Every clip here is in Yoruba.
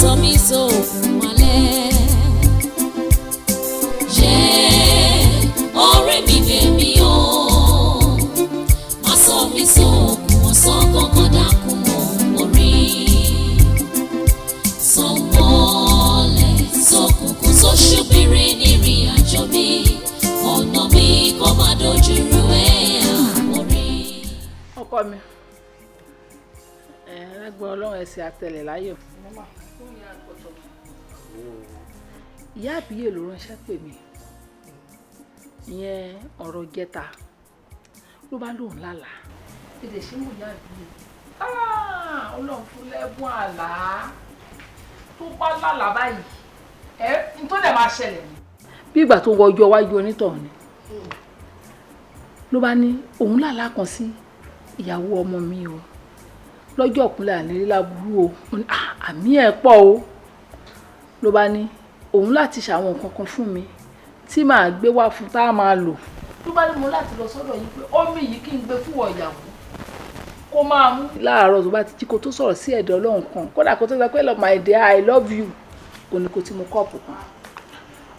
sọ mí sókun alẹ́. Yé orí mi gbèmí o, má sọ mí sókun ọ̀sán kankan dákun orí. Sọ̀mọ́lẹ̀ sókùnkùn tó ṣubírí nírìn àjò mi, ọ̀nà mi kò má dojú rú ẹ̀yà orí. Ọkọ mi, ẹgbẹ́ ọlọ́run ẹ̀sìn àtẹlẹ̀ láyọ̀. Ìyá àbíyè ló ránṣẹ́ pè mí, ìyẹn ọ̀rọ̀ jẹta ló bá lóun lálàá. Èdè sí mú ìyá àbíyè. Ọlọ́run fún lẹ́bùn àlá tó bá lálàá báyìí n tó dẹ̀ máa ṣẹlẹ̀ ni. Bí ìgbà tó wọ ọjọ́ iwájú onítọ̀hún ni ló bá ní òun lálàá kan sí ìyàwó ọmọ mi o lọ́jọ́ ìkúnlẹ̀ ànílé láburú o àmì ẹ̀ pọ̀ o ló bá ní òun láti ṣàwọn nǹkan kan fún mi tí màá gbé wá fún tá a máa lò. Ló bá ní mo láti lọ sọ́dọ̀ yìí pé omi yìí kí n gbé fún ìyàwó kó máa mú. Láàárọ̀ tó bá ti jí kó tó sọ̀rọ̀ sí ẹ̀dọ̀ ọlọ́run kan kódà kó tó sọ pé my dear I love you kò ní kó ti mu kọ́ọ̀pù kan.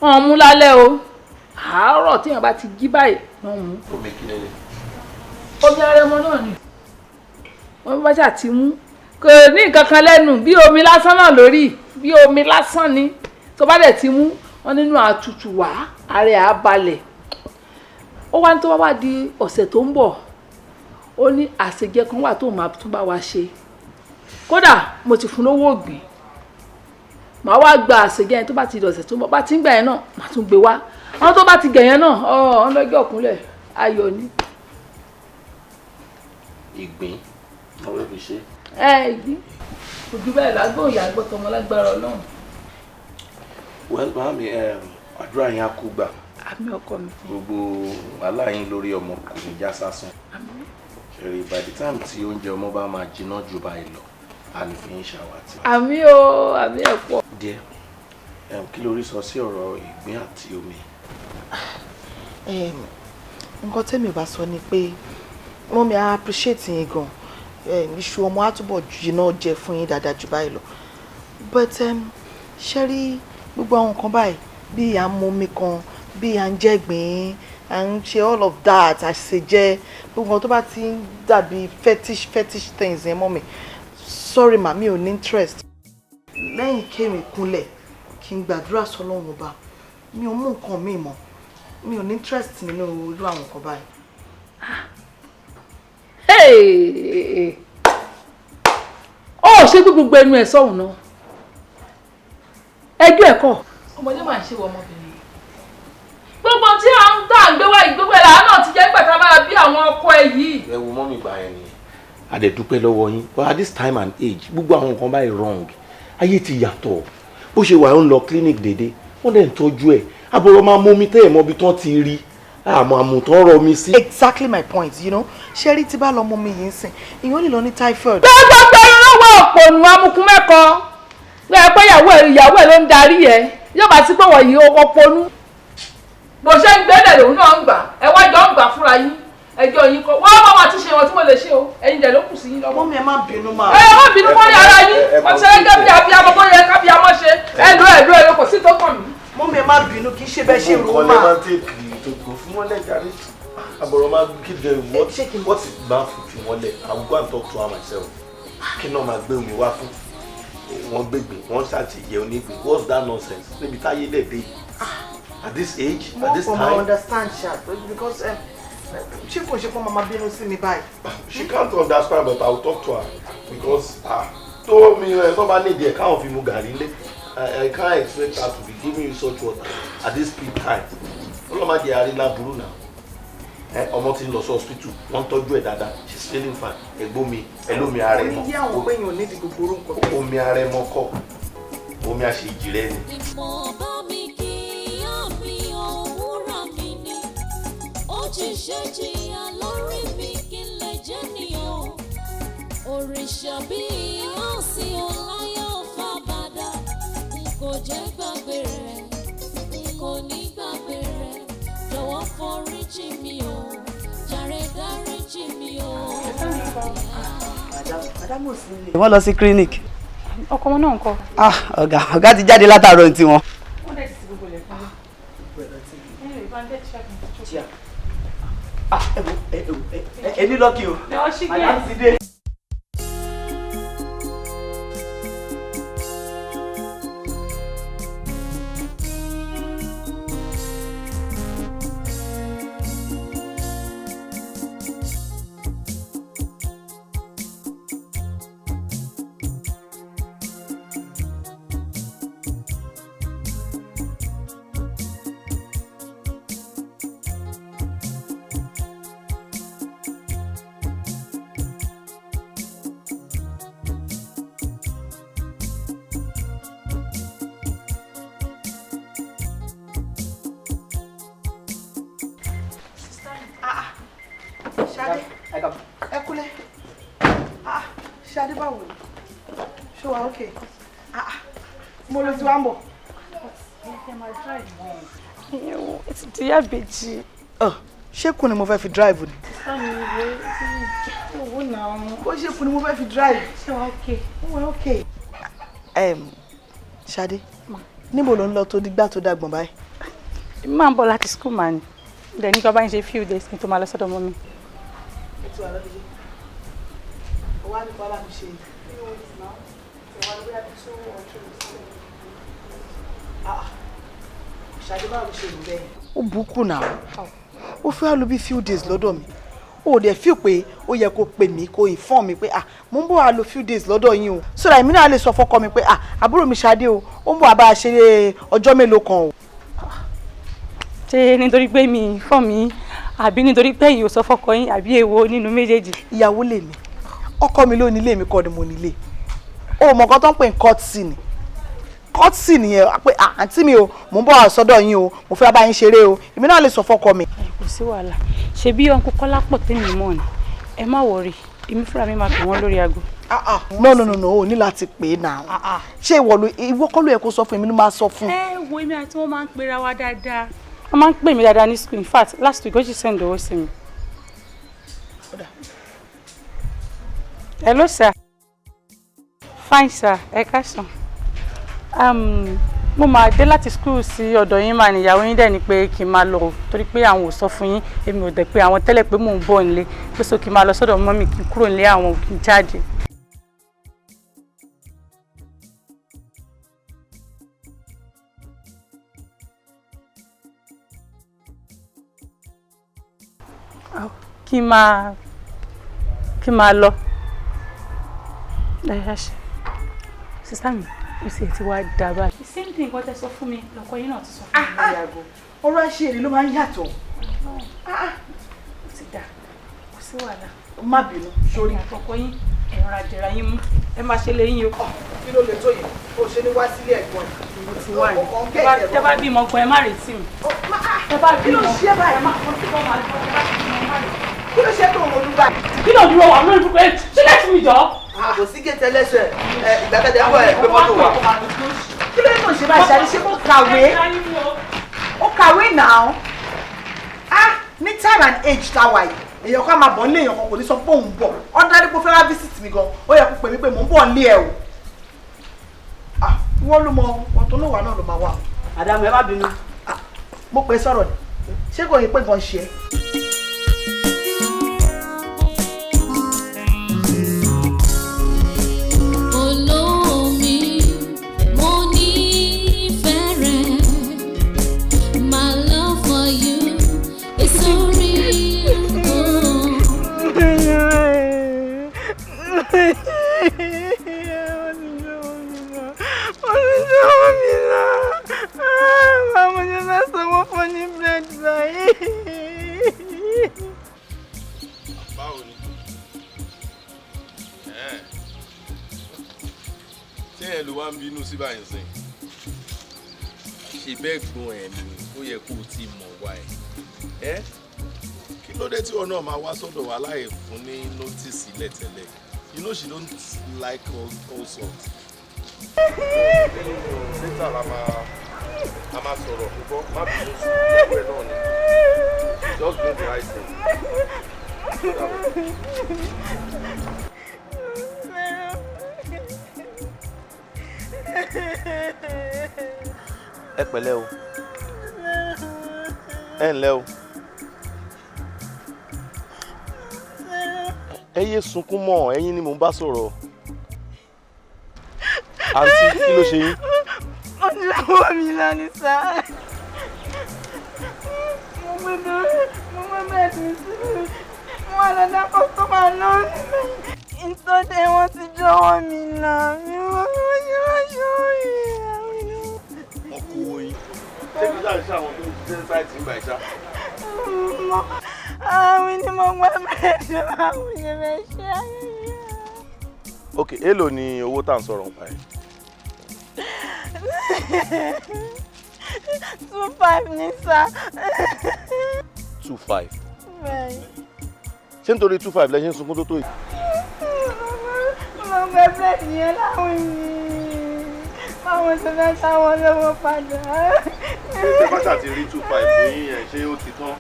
Wọ́n mú lálẹ́ o àárọ̀ tí èèyàn bá ti jí báyìí wọ́n mú. Omi kí lélẹ̀? Omi arẹmọ náà ni wọ́n bá ṣáà ti mú kò ní nǹkan kan lẹ́nu bí omi lásán náà lórí bí omi lásán ni tó bá dẹ̀ ti mú wọn nínú àtútù wá ààrẹ àbalẹ̀. Ó wá ní tó wá di ọ̀sẹ̀ tó ń bọ̀ ó ní àṣejẹ kan wà tó máa tún bá wa ṣe kódà mo ti fún lówó ògbìn màá wá gba àṣejẹ yẹn tó bá ti di ọ̀sẹ̀ tó ń bọ̀ bá ti ń gbà yẹn náà màá tún gbé wá àwọn tó bá ti gẹ̀ yẹn náà ọlọ́jọ́ òkúnlẹ̀ ayọ̀ ni. Ìgbín àwọn ẹbí ṣe. Ìgbín kò ju bẹ́ẹ̀ lágbóhùn ìyá gbọ́tọ̀ ọmọ lágbára ọlọ́run. Well, màámi àdúrà yín á kú gbà. Àmì ọkọ mi. Gbogbo wàhálà yín lórí ọmọ kò ní já sásán. Ṣẹ̀rí by the time tí oúnjẹ ọmọ bá máa jiná ju báyìí lọ a lè fi ń ṣàwátì. Àmì o àmì ẹ̀ pọ̀. Díẹ̀ kí lórí sọ sí ọ̀rọ̀ ìgbín àti omi. Nǹkan tẹ́mi bá sọ ni pé mọ́mí á appreciate yín gan iṣu ọmọ á túbọ̀ jiná jẹ fún yín dáadáa jù báyìí lọ but ṣe rí gbogbo àwọn nǹkan báyìí bí à ń mu omi kan bí à ń jẹ́gbìn à ń ṣe all of that àṣejẹ gbogbo nǹkan tó bá ti ń dàbí fetish things yẹn mọ́mí sorry ma mi ò ní interest lẹ́yìn kémi kúnlẹ̀ kí n gbàdúrà sọ́lọ́run ọba mi ò mú nǹkan mi mọ́ mi ò ní interest nínú irú àwọn nǹkan báyìí. Ó ṣe gbogbo ẹnu ẹ̀ sọ́hùn náà ẹjọ́ ẹ̀kọ́ ọmọdé máa ń ṣe wọ ọmọbìnrin gbogbo tí à ń tà ń gbé wá ìgbéwé làá náà ti jẹ́ gbàtà máa bí àwọn ọkọ ẹ yìí. Ẹ wo mọ́mì gbà yẹn ni. A dẹ̀ dúpẹ́ lọ́wọ́ yín but at this time and age gbogbo àwọn nǹkan báyìí wrong ayé ti yàtọ̀ bó ṣe wà ń lọ clinic dédé wọ́n dẹ̀ ń tọ́jú ẹ̀ àbúrò máa mú omi tẹ́ ẹ̀ mọ́bi tán ti rí àmọ́ àmùtán rọ mi sí. Exactly my point, you know. Ṣẹ́rí tí bá lọ mọ mi yìí ń sìn ìyẹn ò lè lọ ní typhoid. gbogbo lọ́wọ́ òpònú amukun mẹ́kọ pé ẹ pé ìyàwó ẹ ló ń darí ẹ yóò bá sí pé wọ́n yìí ó ponú. bó ṣe ń gbẹ́lẹ̀ lòun náà ń gbà ẹ wá jọ ń gbà fúnra yín ẹjọ́ yín kọ́ wọ́n máa ti ṣe wọn tí mo lè ṣe o ẹ̀yin dẹ̀ ló kù sí yín lọ́wọ́. Mọ́mí ẹ má bínú máa. ẹ má bínú fún yàrá yín wọ́n ṣe gẹ́gẹ́ bí abiyamọ bó yẹ kábíyamọ ṣe ẹ̀dọ́ kò sí tó kàn mí. Mọ́mí ẹ má bínú kì í ṣe bẹ́ẹ̀ ṣe rò máa. Àbọ̀rọ̀ máa give them what is bad fi wọ́n lẹ̀. I will go and talk to her myself. Kí náà máa gbé omi wá fún wọn gbégbé wọn ṣàtìyẹ onígbé what's that nonsense níbi táyé dẹ̀ dé at this age at this time. I understand sha because ṣé kò ṣe fún mama bínú sí mi báyìí. She can't understand but I will talk to her because tó mi tó bá nídìí ẹ̀ káwọn fi mu gàrí lé I can't expect her to be giving you such water at this peak time. Ọlọ́mọdé àrílá burú náà. Ọmọ tí ń lọ sí hospital wọ́n tọ́jú ẹ̀ dáadáa she's feeling fine ẹ̀gbọ́n ẹlómi ara ẹ̀ mọ́. Omi àwọn péyìn ò ní di gbogbo orúkọ bẹ́ẹ̀. Omi ara ẹ̀ mọ́ kọ́ omi àṣejì rẹ̀ ni. Ìmọ̀ bá mi kí á mi òwúrọ̀ mi ni ó ti ṣe jìyà lórí mi kí n lè jẹ́ nìyàn òrìṣà bí ọ̀sìn ọ̀láyọ̀ fàbàdà kò jẹ́ gbàgbé rẹ̀ kò ní gbàgbé rẹ̀ jọ̀wọ́ foríjì mi o jàre dáríjì mi o. Wọ́n lọ sí clinic. ọkọ wọn náà ńkọ́? Ọ̀gá ti jáde látàárọ̀ ní tiwọn. Wọ́n dẹ̀ ti sí gbogbo ilẹ̀ fún mi. Ẹni lọ́kì o. Madam ti dé. Ṣadé báwo ni? Ṣé wà okay? Mo lọ sí wambo. It's the abeji. Ṣé kún ni mo fẹ́ fi drive ni? Owó náà. Ó ṣe kún ni mo fẹ́ fi drive. Ṣé wà okay? Ó wà okay. Ṣadé, níbo ló ń lọ tó digbá tó dàgbọ̀n báyìí? Máa ń bọ̀ láti school man. Dẹ̀ ní kí ọba ń ṣe few days kí n tó máa lọ sọ́dọ̀ mọ́ mi. Ètò àlọ́ mi. Ó wá nípa bá mi ṣe. Ṣadé báwo ṣe ń bẹ́ẹ̀? Ó bùkún náà. Ó fẹ́ lò bí few days lọ́dọ̀ mi. Ó dẹ̀ feel pé ó yẹ kó pè mí kó inform mi pé mo ń bọ̀ wá lò few days lọ́dọ̀ yín o. So that èmi náà lè sọ fọ́kọ mi pé àbúrò mi Ṣadé o, ó ń bọ̀ wá bá a ṣe ọjọ́ mélòó kan o. Ṣé nítorí pé mi fọ́ mi àbí nítorí pé yìí ò sọ fọ́kọ yín àbí èwo nínú méjèèjì? Ìyàwó lè mi. Ọkọ mi ló nílé mi kọ́ ni mo nílé. O mọ̀ nǹkan tó ń pè ní courtesy ni. Courtesy nìyẹn pé àǹtí mi o, mo ń bọ̀ wá sọ́dọ̀ yín o, mo fẹ́ bá yín ṣeré o. Èmi náà lè sọ fọ́kọ mi. Kò sí wàhálà. Ṣé bí ọ̀nkú Kọ́lápọ̀ tèmi mọ̀ ni? Ẹ má worry. Èmi fúnra mi máa pè wọ́n lórí aago. No, o ní láti pè é náà. Ṣé ìwọ kọ́ ló yẹ kó sọ fún mi ló máa sọ fún? Wo èmi àti wọn máa ń pera wa dáadáa. Wọ́n máa ń pè mí dáadáa ní school. In fact, last week ó sì send owó sí mi. Hello sir. Fine sir. Ẹ káàsán. Mo máa dé láti school sí ọ̀dọ̀ yín mà níyàwó yín dẹ̀ ni pé kí n máa lọ torí pé àwọn ò sọ fún yín èmi ò dẹ̀ pé àwọn tẹ́lẹ̀ pé mò ń bọ̀ nílé pé so kí n máa lọ sọ́dọ̀ mọ́mì kí n kúrò nílé àwọn kí n jáde. Kí n máa lọ. Sísá mi ó sì ti wá dá báyìí. The same thing nǹkan tẹ́ sọ fún mi lọ́kọ yín náà ti sọ fún mi lórí aago. Ọ̀rọ̀ àṣírí ló máa ń yàtọ̀. Ó ti dà kò sí wàhálà. Má bínú sórí. Àtọkọ yín ẹ̀rọ àjẹrà yín mú ẹ máa ṣe lè yín o. Kí ló lè tó yìí? O ṣe ní wá sílé ẹ̀gbọ́n. Mo ti wá ní. Tẹ́ bá bímọ gan ẹ má retí mi. Tẹ́ bá bímọ kí ló ṣe báyìí? Kí ló ṣe tó ń ronú báyìí? Kí ló dúró wà lórí pípé ṣé lẹ́sìn mi jọ? Kò sí gètè lẹ́sẹ̀ ìgbàgede ẹ̀kọ́ ẹ̀ pé mọ́tò wà. Kí ló ń ṣe báyìí Ṣadé? Ṣé kò kàwé? Ó kàwé náà. Ní time and age tá a wà yìí, èèyàn kan máa bọ̀ nílé èèyàn kan kò ní sọ pé òun bọ̀. Ọ̀dàdí pé ó fẹ́ wá visit mi gan, ó yẹ kó pè mí pé mò ń bọ̀ nílé ẹ̀ o. Wọ́n ló mọ ọ̀tún náà wà náà ló máa wà. Àdàmú ẹ má bínú. Mo pè é sọ̀rọ̀ ni. Ṣé kò yẹ pé gan ṣe é? Sí báyìí sìn ṣe bẹ́ẹ̀ gbọ́n ẹ̀ ni ó yẹ kó o ti mọ̀ wá ẹ̀ kí ló dé tí wọn náà máa wá sọ́dọ̀ wa láì fún ní notice ilẹ̀ tẹ́lẹ̀ you know she don't like all sorts. later la máa sọ̀rọ̀ púpọ̀ má bí mo sùn ẹgbẹ́ náà ni just do the right thing. Ẹ pẹ̀lẹ́ o. Ẹ ǹlẹ́ o. Ẹ yé sunkún mọ́, ẹ̀yin ni mò ń bá sọ̀rọ̀. Àǹtí, kí ló ṣe yín? Ó ti lọ́wọ́ mi lánìí sá. Mo bẹ̀rẹ̀ sí mo wà lọ́dá kọ́sọ́mà náà níbẹ̀. Ìtọ́jú wọn ti jọ̀wọ́ mi náà. Mi ò mọ̀ ṣe ráṣọ yìí. Wọ́n kú owó yín. Ṣé kí sáà ṣe àwọn tó ń ṣiṣẹ́ sáìtì ń bá ìṣá? Àwọn ni mo gbọ́ bẹ́ẹ̀ ṣe máa ń ṣe bẹ́ẹ̀ ṣe ayẹyẹ. Ok, èló ni owó tá à ń sọ̀rọ̀ nípa ẹ̀? 25 ní sá. 25. Bẹ́ẹ̀. Ṣé nítorí 25 lẹ ṣe ń sunkún tó tó yìí? Mo gbọ́ bẹ́ẹ̀ yẹn láwọn yìí. Báwo ṣe fẹ́ sáwọn lọ́wọ́ padà? Ṣé bá ṣàti rí 25 fún yín yẹn ṣé ó ti tán?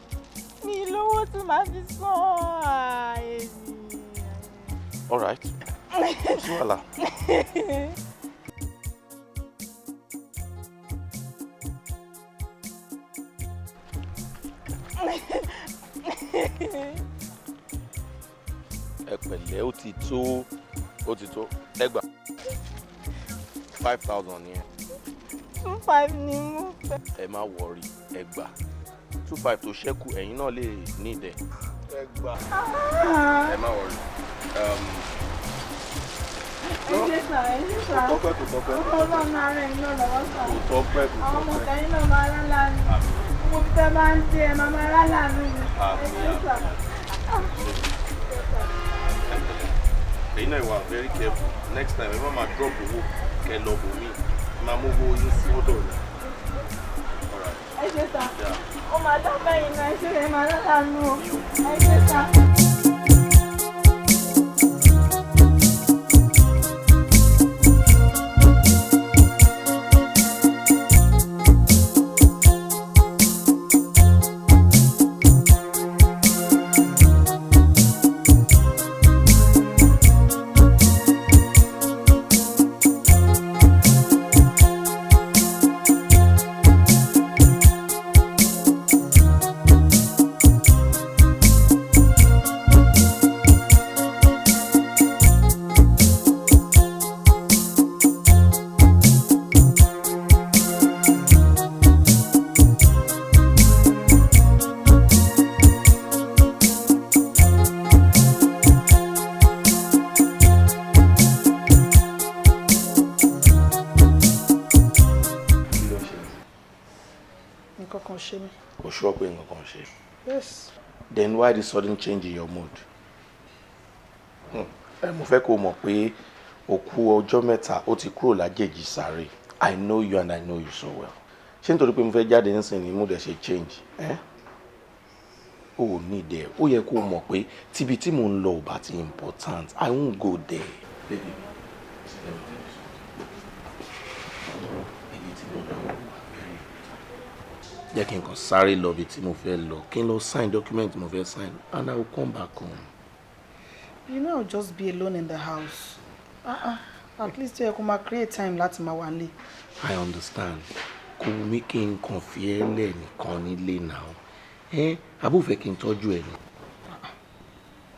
Mi lówó tí màá fi sán ààyè. All right. Kò sí wàhálà. Ẹ pẹ̀lẹ́, ó ti tó. Ẹ gbà 5,000 ni ẹ. 25 ni mo fẹ́. Ẹ má wọrí, ẹ gbà 25 tó ṣẹ́kù ẹ̀yin náà lè ní ìdẹ̀. Ẹ gbà. Ẹ má wọrí. Ẹ ṣe sà. Kò tọ́pẹ́. Ọlọ́run máa rẹ̀ iná lọ́wọ́ sà. Kò tọ́pẹ́. Àwọn ọmọ kẹ́yìn náà máa rán lánàá. Mo fẹ́ máa ń dé ẹ máa rán lánàá mi. Ẹ ṣe sà. Ẹ̀yin náà wà very careful. Next time ẹ má máa drop owó kẹ lọ bò mí. Máa mú owó yín sí ọ̀dọ̀ rẹ̀. Ẹ ṣe sà. Ó máa dá bẹ́yìn náà ẹ ṣe rẹ̀ máa rán lánàá. Ẹ ṣe sà. Yes. Then why the sudden change in your mood? Mo fẹ́ kó mọ̀ pé òkú ọjọ́ mẹ́ta ó ti kúrò lájèjì sáré. I know you and I know you so well. Ṣé nítorí pé mo fẹ́ jáde nísìnyí mood ẹ̀ ṣe change? O ò ní ìdẹ̀. Ó yẹ kó mọ̀ pé tíbi tí mò ń lọ ò bá ti important. I won't go there. Baby, jẹ́ kí n kàn sáré lọ bí tí mo fẹ́ lọ kí n lọ sign document mo fẹ́ sign and I will come back home. You know I'll just be alone in the house. At least you can create time láti máa wà nílé. I understand. Kò mí kí n kàn fi ẹ́ lẹ̀ nìkan nílé náà. Abúfẹ́ kí n tọ́jú ẹ ni.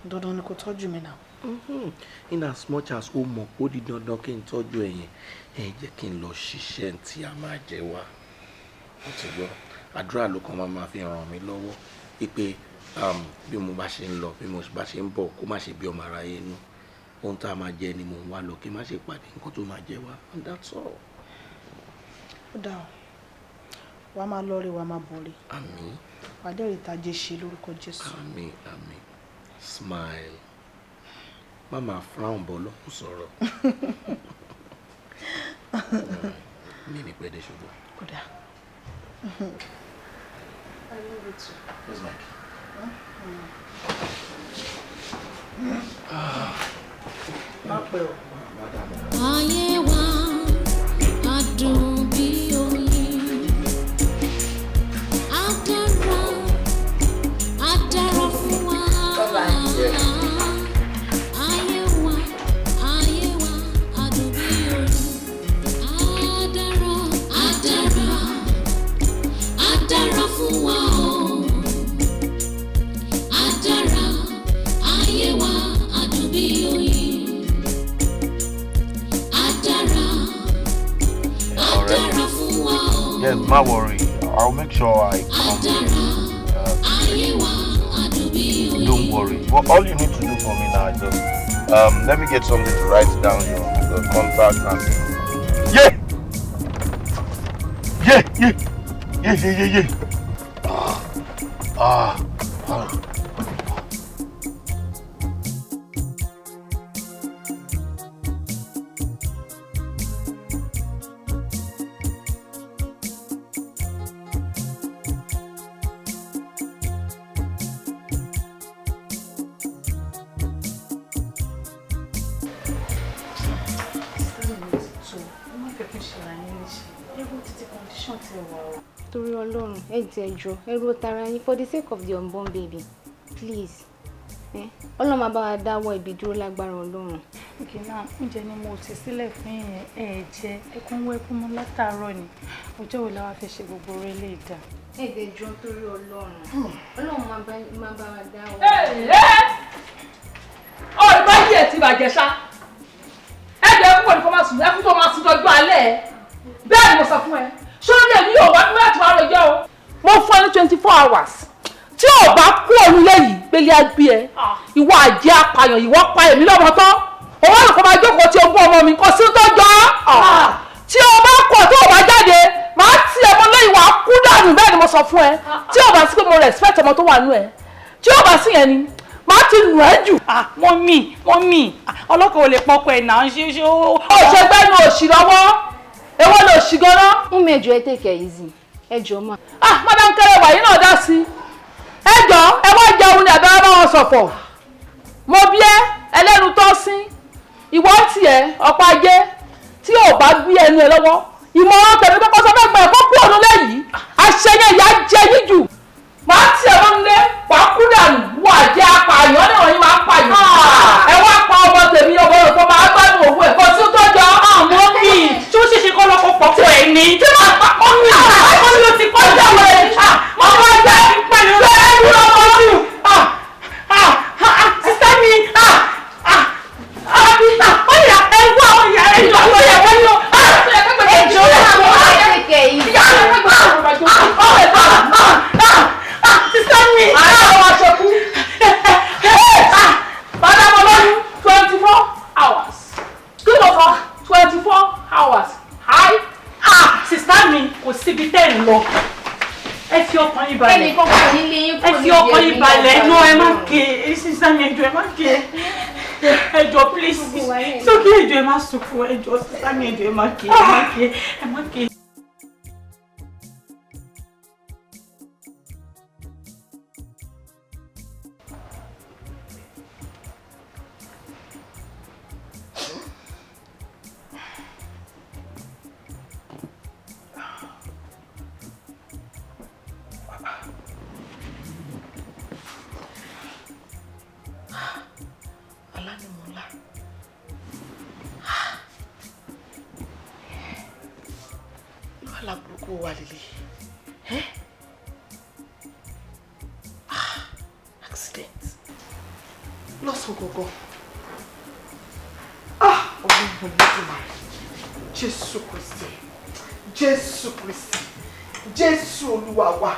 Dandan ni kò tọ́jú mi náà. In as much as ó mọ̀ ó di dandan kí n tọ́jú ẹ yẹn jẹ́ kí n lọ ṣiṣẹ́ tí a máa jẹ wá. Ó ti gbọ́. Àdúrà ló kàn máa fi ràn mí lọ́wọ́ pé bí mo bá ṣe ń lọ bí mo bá ṣe ń bọ̀ kó má ṣe bí ọmọ aráyé inú ohun tá a máa jẹ ni mò ń wá lọ kí má ṣe pàdé nǹkan tó máa jẹ wá and that's all. Ó dáa wà á máa lọ rí wà á máa bọ̀ rí. Àmín. Pàdé ìtajé ṣe lórúkọ Jésù. Àmín àmín. Smile. Má máa frown bọ̀ lọ́kùn sọ̀rọ̀. Mi ní pẹ́ dé ṣùgbọ́n. Ó dáa. I love it too. Where's Mike? Má pẹ́ o. Ayé wa adùn bí oyin, adára fún wa. Ayé wa adùn bí oyin, Yes, má worry. I'll make sure I come. Don't worry. Well, all you need to do for me now is just let me get something to write down your contact and yeah. Ah. Torí Ọlọ́run, ẹ jọ̀ọ́, ẹ ro tara yín for the sake of the unborn baby. Please. Ọlọ́run máa bá wa dáwọ́ ibi dúró lágbára Ọlọ́run. Okay, now, oúnjẹ ni mo ti sílẹ̀ fún yín ẹ jẹ ẹkún wẹ́kún mú látàárọ̀ ni. Ọjọ́ wo la wá fẹ́ ṣe gbogbo oore lè dà. Ẹ jọ̀ọ́ torí Ọlọ́run. Ọlọ́run máa bá wa dáwọ́. Ìbá yìí ẹ̀ ti bàjẹ́ ṣá. Ẹ jẹ́ ẹkún pẹ̀lú kọ́ máa sùn, ẹkún tó máa sùn dọ́jú alẹ́. Bẹ́ẹ̀ ni mo sọ fún ẹ. Ṣọ́ọ́lẹ̀ mi ò wá fún láti wá rojọ́ o. Mo fún ẹ ní 24 hours. Tí ò bá kú òun léyìí, gbélé á gbé ẹ. Ìwọ àjẹ́ apààyàn, ìwọ pa èmi lọ́mọ tán. Òun àlùkò máa jókòó tí o bú ọmọ mi kò sí tó jọ. Tí o bá kọ̀ tó o bá jáde, màá ti ẹ mọ́ lẹ́yìn wá kú dànù bẹ́ẹ̀ ni mo sọ fún ẹ. Tí o bá sí pé mo respect ọmọ tó wà nú ẹ. Tí o bá sí yẹn ni, màá ti nù ẹ́ jù. Mọ́mì, ọlọ́kọ̀ ò lè pọ́kọ ẹ̀ náà ṣe ó. Òṣègbẹ́nu òṣì lọ́wọ́. Èwo ló ṣì gan-an? Mẹ́jọ ẹ take it easy. Ẹ jọ̀ọ́ ma. Madam Kẹrẹ wàyí náà dá sí. Ẹ jọ̀ọ́, ẹ wá jẹun ní àbẹ́rẹ́ bá wọn sọ̀fọ̀. Mo bí ẹlẹ́nu tó sín. Ìwọ tiẹ̀ ọ̀pá ajé tí ò bá gbé ẹnu ẹ lọ́wọ́. Ìmọ̀ràn tẹ̀lé tó kọ́sọ́ fẹ́ gbà ẹ̀kọ́ kú òun lẹ́yìn. Àṣeyẹ ìyá jẹ yín jù. Màá tiẹ̀ mọ́ nílé, wàá kú dànù. Wà jẹ́ apààyàn náà yín máa ń pààyàn. Ẹ wá pa ọmọ tèmi ọmọ rẹ̀ tó máa gbádùn òwú ẹ̀ kọ́ tí ó tọ́jọ́. Mọ́mì, tí ó ṣeṣe kọ́ lọ́kọ̀ pọ̀pọ̀ ẹ̀ ní. Tí wọ́n pa mọ́mì ló ti kọ́ ìjà wọlé. Mọ́mì wá jẹ́ pẹ̀lú ẹ̀rú ọmọ jù. Sísá mi, ọ̀yà ẹ̀wọ́ ọ̀yà ẹ̀jọ̀ ọ̀yà wọ́n yọ. Ẹjọ́ àwọn ọ̀rẹ́ take it easy. Sísá mi. Àwọn aṣọ́kú. Bàdá mọ́ lọ́dún 24 hours. Kí ló sọ 24 hours? Hi. Sísá mi kò síbi tẹ́ ẹ̀ lọ. Ẹ fi ọkàn yín balẹ̀. Ẹnì kankan nílé yín kò Ẹ fi ọkàn yín balẹ̀. No, ẹ má ké. Sísá mi ẹjọ́ ẹ má ké. Ẹjọ́ please. Sókè ẹjọ́ ẹ má sunkún. Ẹjọ́ sísá mi ẹjọ́ ẹ má ké. Ẹ má ké. Aláburúkú wà lílé. Accident. Lọ́sàn gangan. Ọlọ́run lójúmọ̀. Jésù Kristi. Jésù Kristi. Jésù Olúwa wa.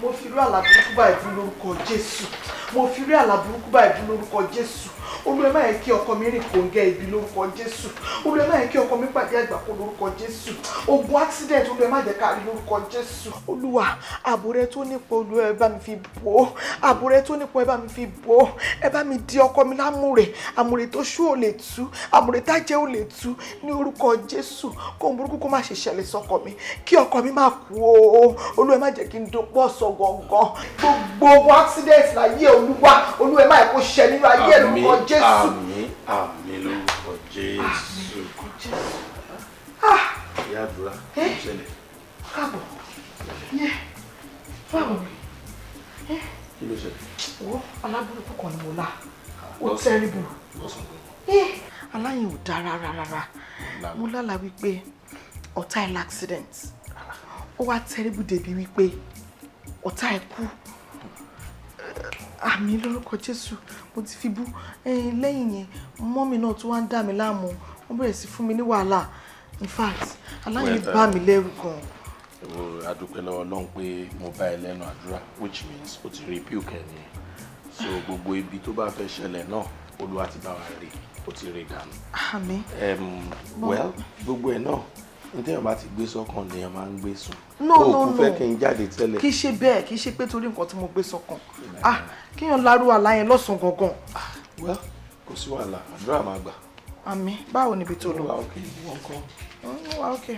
Mo fi rí aláburúkú báyìí fún lórúkọ Jésù. Mo fi rí aláburúkú báyìí fún lórúkọ Jésù. Olúwa má yẹ kí ọkọ mi rìn kòńgẹ́ ibi lórúkọ Jésù. Olúwa má yẹ kí ọkọ mi pàdé àgbàkó lórúkọ Jésù. Ogun accident Olúwa má jẹ́ ká rí lórúkọ Jésù. Olúwa ààbò rẹ tó nípọn Olúwa ẹ bá mi fi bò ó. Ààbò rẹ tó nípọn ẹ bá mi fi bò ó. Ẹ bá mi di ọkọ mi lámùrè. Àmùrè tó ṣú ò lè tú. Àmùrè tájẹ́ ò lè tú. Ní orúkọ Jésù kó ohun burúkú kó má ṣe ṣẹlẹ̀ sọ́kọ mi. Kí ọkọ mi má kú o. Olúwa má jẹ́ kí n dopọ̀ sọ gangan. Gbogbo accident láyé Olúwa. Olúwa má yẹ kó ṣẹ nínú ayé lórúkọ Jésù. Àmín lórúkọ Jésù. Ìyá àdúrà ṣẹlẹ̀. Káàbọ̀. Báwo ni? Kí ló ṣẹlẹ̀? Wo aláburúkú kan ni mo lá. Ó terrible. Aláyìn ò dára rárá. Mo lálàá wípé ọ̀tá ẹ̀ l'accident. Ó wá terrible débi wípé ọ̀tá ẹ̀ kú. Àmín lórúkọ Jésù. Mo ti fi bú. Lẹ́yìn yẹn mọ́mì náà tún wá ń dà mí láàmú. Wọ́n bẹ̀rẹ̀ sí fún mi ní wàhálà. In fact, aláyìn bá mi lẹ́rù gan. adúpẹ́ lọ́wọ́ Ọlọ́run pé mo bá ẹ lẹ́nu àdúrà which means o ti rebuke ẹ nìyẹn so gbogbo ibi tó bá fẹ́ ṣẹlẹ̀ náà Olúwa ti bá wa rí o ti rí dànù. Àmín. Well gbogbo ẹ náà nítorí bá ti gbé sọ́kàn lèèyàn máa ń gbé sùn. No. Kò fẹ́ kí n jáde tẹ́lẹ̀. Kì í ṣe bẹ́ẹ̀ kì í ṣe pé torí nǹkan tí mo gbé sọ́kàn kíyàn lárú àlá yẹn lọ́sàn-án gangan. Well kò sí wàhálà àdúrà máa gbà. Àmín. Báwo níbi tó lọ? Wà ókè wọ́n kọ́. Wà ókè.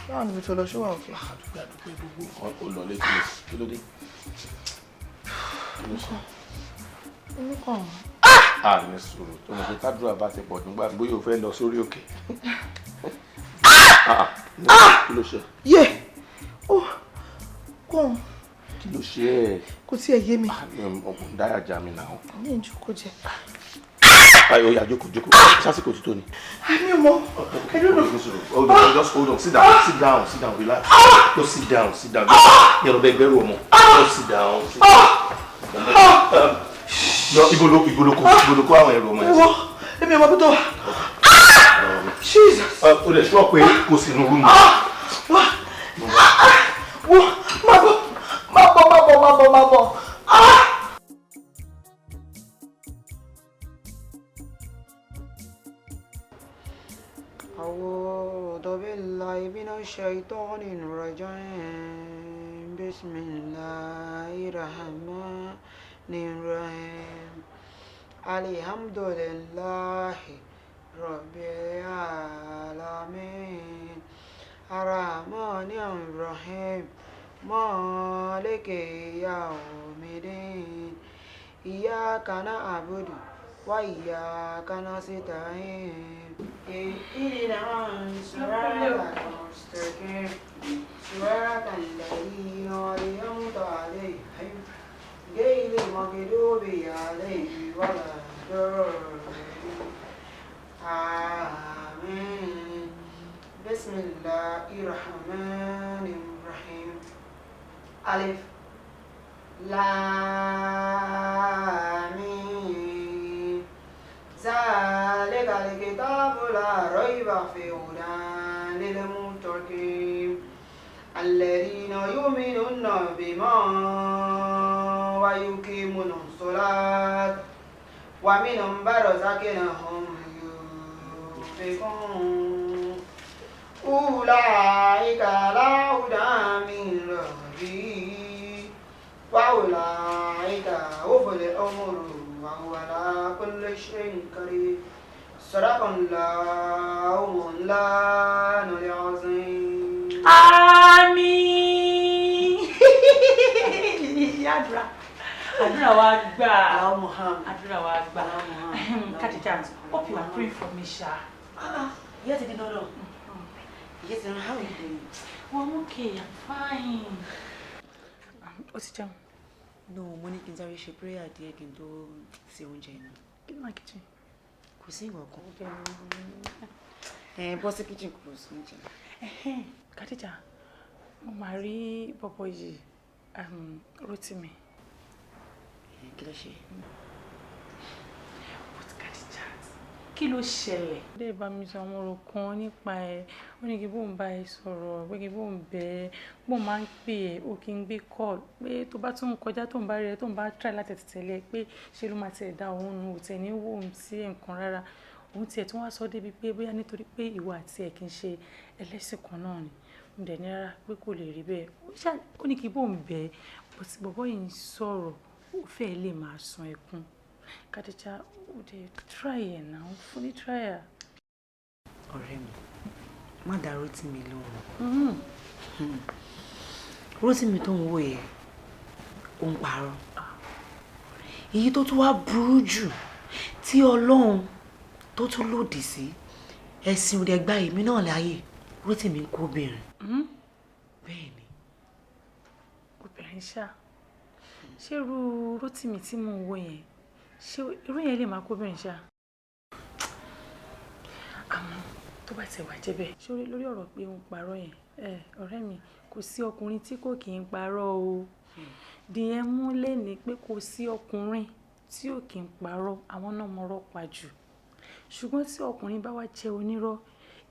Báwo níbi tó lọ ṣé wà ókè? Àdúgbò gbogbo nǹkan ó lọ létí kí ló dé? Kí ló ṣe? Inú kan. Ní sùúrù tó mọ̀ pé tádùrà bá ti pọ̀ nígbà bóyá o fẹ́ lọ sórí òkè. Kí ló ṣe? Yé! Kàn. Kí ló ṣe ẹ́? Kò tí ẹ yé mi. Ọkùnrin dáyà já mi náà. Ní ìjókòó jẹ. Ó yá jókòó. Sásìkò tó tó ni. Mi ò mọ̀. I don't know. Hold on, just hold on. Sit down, relax. Just sit down. Yẹ̀rọ bẹ́ẹ̀ gbẹ́rù ọmọ. Just sit down. Ìgbòlókò àwọn ẹ̀rọ ọmọ yẹn. Èmi ọmọ bí tó wà. Jesus. O lè sọ pé kò sí inú rúùmù. Má bọ̀. أعوذ بالله من الشيطان الرجيم بسم الله الرحمن الرحيم الحمد لله رب العالمين الرحمن الرحيم مالك يوم الدين إياك نعبد وإياك نستعين اهدنا الصراط المستقيم صراط الذين أنعمت عليهم غير المغضوب عليهم ولا الضالين آمين بسم الله الرحمن الرحيم ألف لام ميم ذلك الكتاب لا ريب فيه هدى للمتقين الذين يؤمنون بما ويقيمون الصلاة ومنهم برزقناهم ينفقون أولئك على هدى من ربهم وأولئك هم الأمر وهو على كل شيء قدير صدق الله مولانا العظيم Àmín. Àdúrà wa gbà. Àdúrà wa gbà. Khadija, hope you are praying for me, Sha. Yes, I did not know. Yes, how are you doing? Oh, I'm okay, I'm fine. Ó ti jẹun. No, mo ní kí n sáré ṣe prayer díẹ̀ kí n tó ṣe oúnjẹ náà. Kí ló máa kitchen? Kò sí ìwọ̀ kan. Bọ́ sí kitchen kò sí oúnjẹ. Khadija, mo máa rí bọ̀bọ̀ yìí, Rotimi. Kí ló ṣe? But Khadija, kí ló ṣẹlẹ̀? Dé bá mi sọ àwọn ọ̀rọ̀ kan nípa ẹ̀, ó ní kí bóun bá ẹ sọ̀rọ̀, pé kí bóun bẹ̀ ẹ́, bóun máa ń pè ẹ́, ó kí ń gbé call, pé tó bá tún kọjá tóun bá rí ẹ, tóun bá try láti tẹ̀lé ẹ, pé ṣe ló máa tẹ̀ dá òun nù, tẹ̀ ní wò ó sí nǹkan rárá. Òun tiẹ̀ tún wá sọ débi pé bóyá nítorí pé ìwà àti ẹ̀ kì í ṣe ẹlẹ́sìn kan náà ni. Mo dẹ̀ ní rárá pé kò lè rí bẹ́ẹ̀. Ó ní kí bóun bẹ̀ ẹ́, but bọ̀bọ̀ yìí ń sọ̀rọ̀, ó fẹ́ lè máa sun ẹkún. Khadija, ó dẹ̀ try ẹ̀ náà, fún ní try ẹ̀. Ọ̀rẹ́ mi, má dá Rotimi lóhùn. Rotimi tó ń wò yẹ, ó ń parọ́. Èyí tó tún wá burú jù tí Ọlọ́run tó tún lòdì sí, ẹ̀sìn òde gba èmi náà láàyè, Rotimi ń kó obìnrin. Bẹ́ẹ̀ ni. Obìnrin ṣá. Ṣé irú Rotimi tí mò ń wò yẹn, ṣé irú yẹn lè máa kó obìnrin ṣá? Àmọ́ tó bá tẹ̀ wá jẹ́ bẹ́ẹ̀, ṣé lórí ọ̀rọ̀ pé ó ń parọ́ yẹn, ọ̀rẹ́ mi, kò sí ọkùnrin tí kò kì í parọ́ o. Dìyẹn mú lẹ́ni pé kò sí ọkùnrin tí ò kì í parọ́, àwọn náà mọ̀rọ̀ pa jù. Ṣùgbọ́n tí ọkùnrin bá wá jẹ́ onírọ́,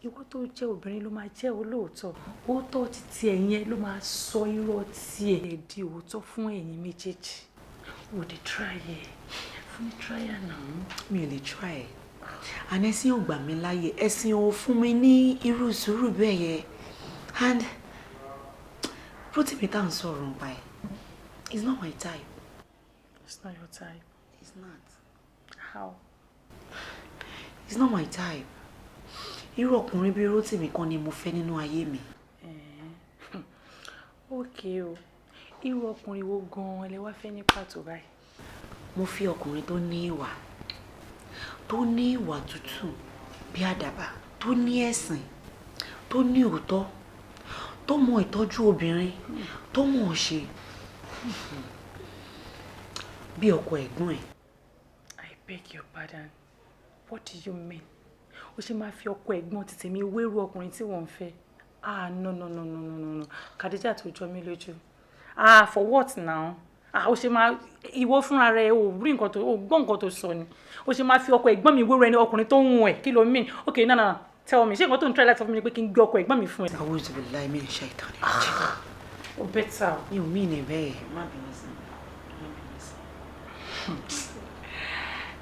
ìwọ tó jẹ́ obìnrin ló máa jẹ́ olóòótọ́. Òótọ́ títí ẹ̀yin ló máa sọ irọ́ tí ẹ di òótọ́ fún ẹ̀yin méjèèjì. Wo dey try ẹ̀ fún try náà. Mi ò lè try ẹ̀. And ẹ̀sìn ò gbà mí láyè, ẹ̀sìn ò fún mi ní irú sùúrù bẹ́ẹ̀ yẹn. And Rotimi tá à ń sọ̀rọ̀ nípa ẹ̀, it's not my type. It's not your type. It's not. How? It's not my type. Irú ọkùnrin bí Rotimi kan ni mo fẹ́ nínú ayé mi. Okay o. Irú ọkùnrin wo gan-an lẹ wá fẹ́ ní pàtó báyìí? Mo fi ọkùnrin tó ní ìwà tútù bí àdàbà, tó ní ẹ̀sìn, tó ní òótọ́, tó mọ ìtọ́jú obìnrin, tó mọ̀ ṣe. Bí ọkọ ẹ̀gbọ́n ẹ̀. I beg your pardon. What do you mean? O ṣe máa fi ọkọ ẹ̀gbọ́n títí mi wérú ọkùnrin tí wọ́n ń fẹ́? No. Khadija tó jọ mí lójú. For what now? O ṣe máa ìwọ fúnra rẹ̀ o rí nǹkan tó o gbọ́ nǹkan tó sọ ni. O ṣe máa fi ọkọ ẹ̀gbọ́n mi wérú ẹni ọkùnrin tó ń wọ̀n ẹ̀. Kí ló mean? Okay, no. Tell me. Ṣé nǹkan tó ń try láti sọ fún mi ni pé kí n gbé ọkọ ẹ̀gbọ́n mi fún ẹ? A'udhu billahi minash shaitani. O better. Mi ò mean ẹ̀ bẹ́ẹ̀. Má bínú sí.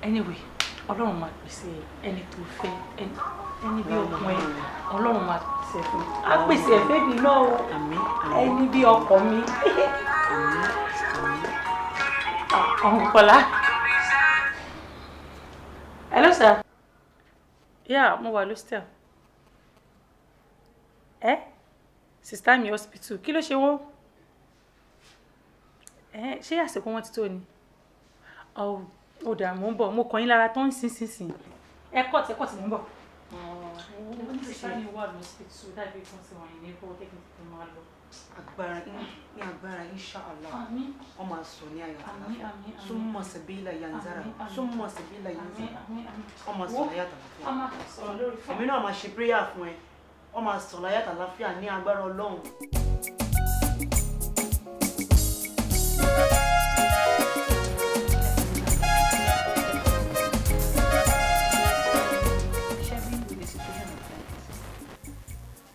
Anyway, Ọlọ́run máa pèsè ẹni tó fẹ́ ẹni bí ọkọ ẹ. Ọlọ́run máa pèsè fún mi. Á pèsè ẹ̀fẹ́ mi náà o. Àmín. Ẹni bí ọkọ mi. Ọ̀hún Kọ́lá. Hello sir. Yeah, mo wà lóstẹ̀. Sister mi hospital. Kí ló ṣe wọ́n? Ṣé àsìkò wọn ti tó ni? Ó dà mò ń bọ̀. Mo kàn yín lára tó ń sin. Ẹ kọ́ tí mò ń bọ̀. Sister mi wà lóspítù dàbí kan tí wọ́n yìí ní bọ́ tẹ́kìtì máa lọ. Agbára inshallah. Àmín. Wọ́n máa sọ ní ayọ̀. Àmín. Summa sabila yanzara. Summa sabila yanzara. Àmín. Wọ́n máa sọ láyàtọ̀ láfíà. A máa sọ̀rọ̀ lórí fún Èmi náà máa ṣe prayer fún ẹ. Wọ́n máa sọ láyàtọ̀ láfíà ní agbára Ọlọ́run.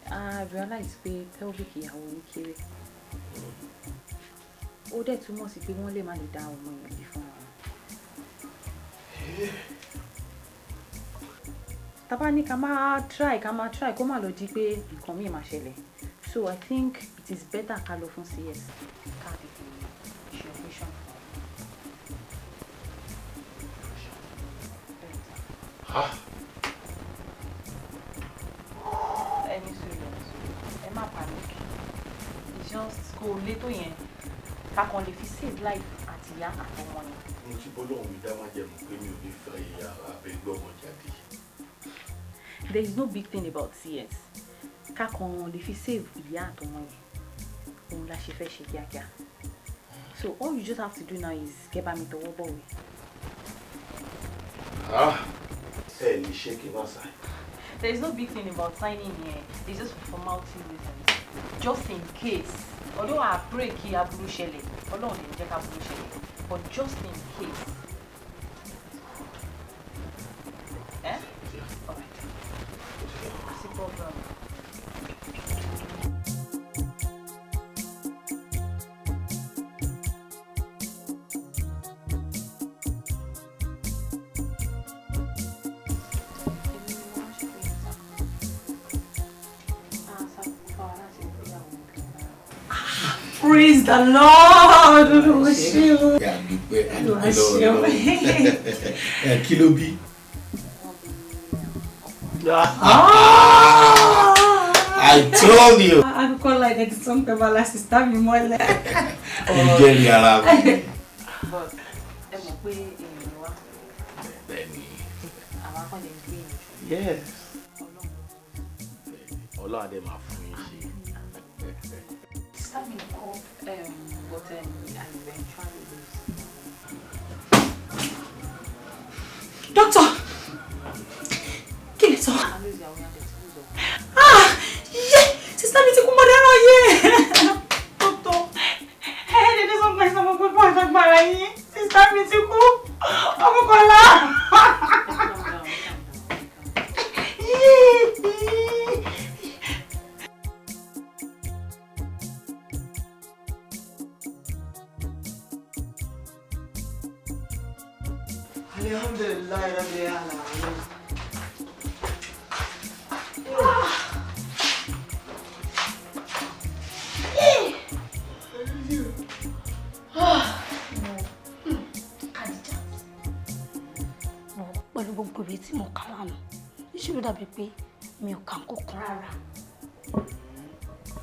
I realize pé pelvic ìyàwó ní kéré. Ó dẹ̀ túmọ̀ sí pé wọ́n lè má lè dá ọmọ èèyàn bí fún wọn. Tábà ní ká máa try kó má lọ di pé nǹkan míì máa ṣẹlẹ̀. So I think it is better ká lọ fún CS. Ká lè fi ṣe operation. Any serious? Ẹ má panic. It's just kò lè tó yẹn. Ká kàn lè fi save life àti ìyá àtọmọ ni. Mo ti bọ́lọ́run mi dá májẹ̀mú pé mi ò ní fẹ́ ìyá abẹ́gbọ́mọ jáde. There is no big thing about CS. Ká kàn lè fi save ìyá àtọmọ yẹn. Òun la ṣe fẹ́ ṣe kíákíá. So all you just have to do now is get bá mi tọwọ́ bọ̀wé. Ẹ lè ṣe kí n má sáì. There is no big thing about signing here. It's just for formality reasons. Just in case. Although I pray kí aburú ṣẹlẹ̀, Ọlọ́run lè jẹ́ ká aburú ṣẹlẹ̀. But just in case. All right. No problem. Praise the Lord. Kí ló bí? I told you. I call like that something about last sister mi mọ́lẹ̀. Ẹ jẹ́ ní ara mi. But ẹ mọ̀ pé èèyàn wá. Bẹ́ẹ̀ni. Àwọn akọ́lẹ̀ ń gbé yẹn. Yes. Ọlọ́run adé máa fún yín ṣe. Sister mi kọ́ but I eventually lose. Doctor! Kí lè sọ? Sister mi ti kú mọ́ dáràn yẹn. Doctor, dédé sọ pé sọmọ pé fún àtàgbàrà yín. Sister mi ti kú. Ọmọ Kọ́lá. Alhamdulillah rabbil alamin. Pẹ̀lú gbogbo ìwé tí mo kà lánàá, níṣẹ́ ló dàbí pé mi ò kà nǹkan kan rárá.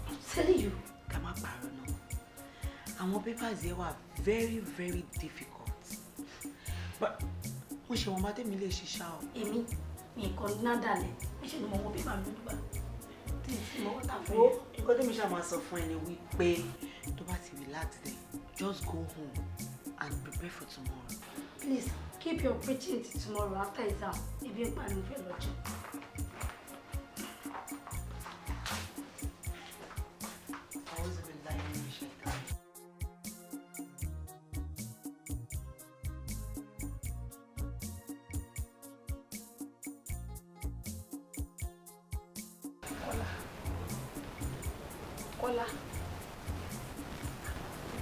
I'm telling you. Ká má parọ́ náà. Àwọn papers yẹn wà very very difficult. But mo ṣe wọn bá tèmi lè ṣiṣẹ́ o. Èmi mi kàn ní nádàlẹ̀, níṣẹ́ ni mo wọ pépà mi nígbà tí mo wọ́n tà fún Wo yẹn. nǹkan tèmi ṣáà máa sọ fún ẹni wípé tó bá ti relax then just go home and prepare for tomorrow. Please keep your preaching till tomorrow after exam. Ebi ń pa ni mo fẹ́ lọ jẹun. Kọ́lá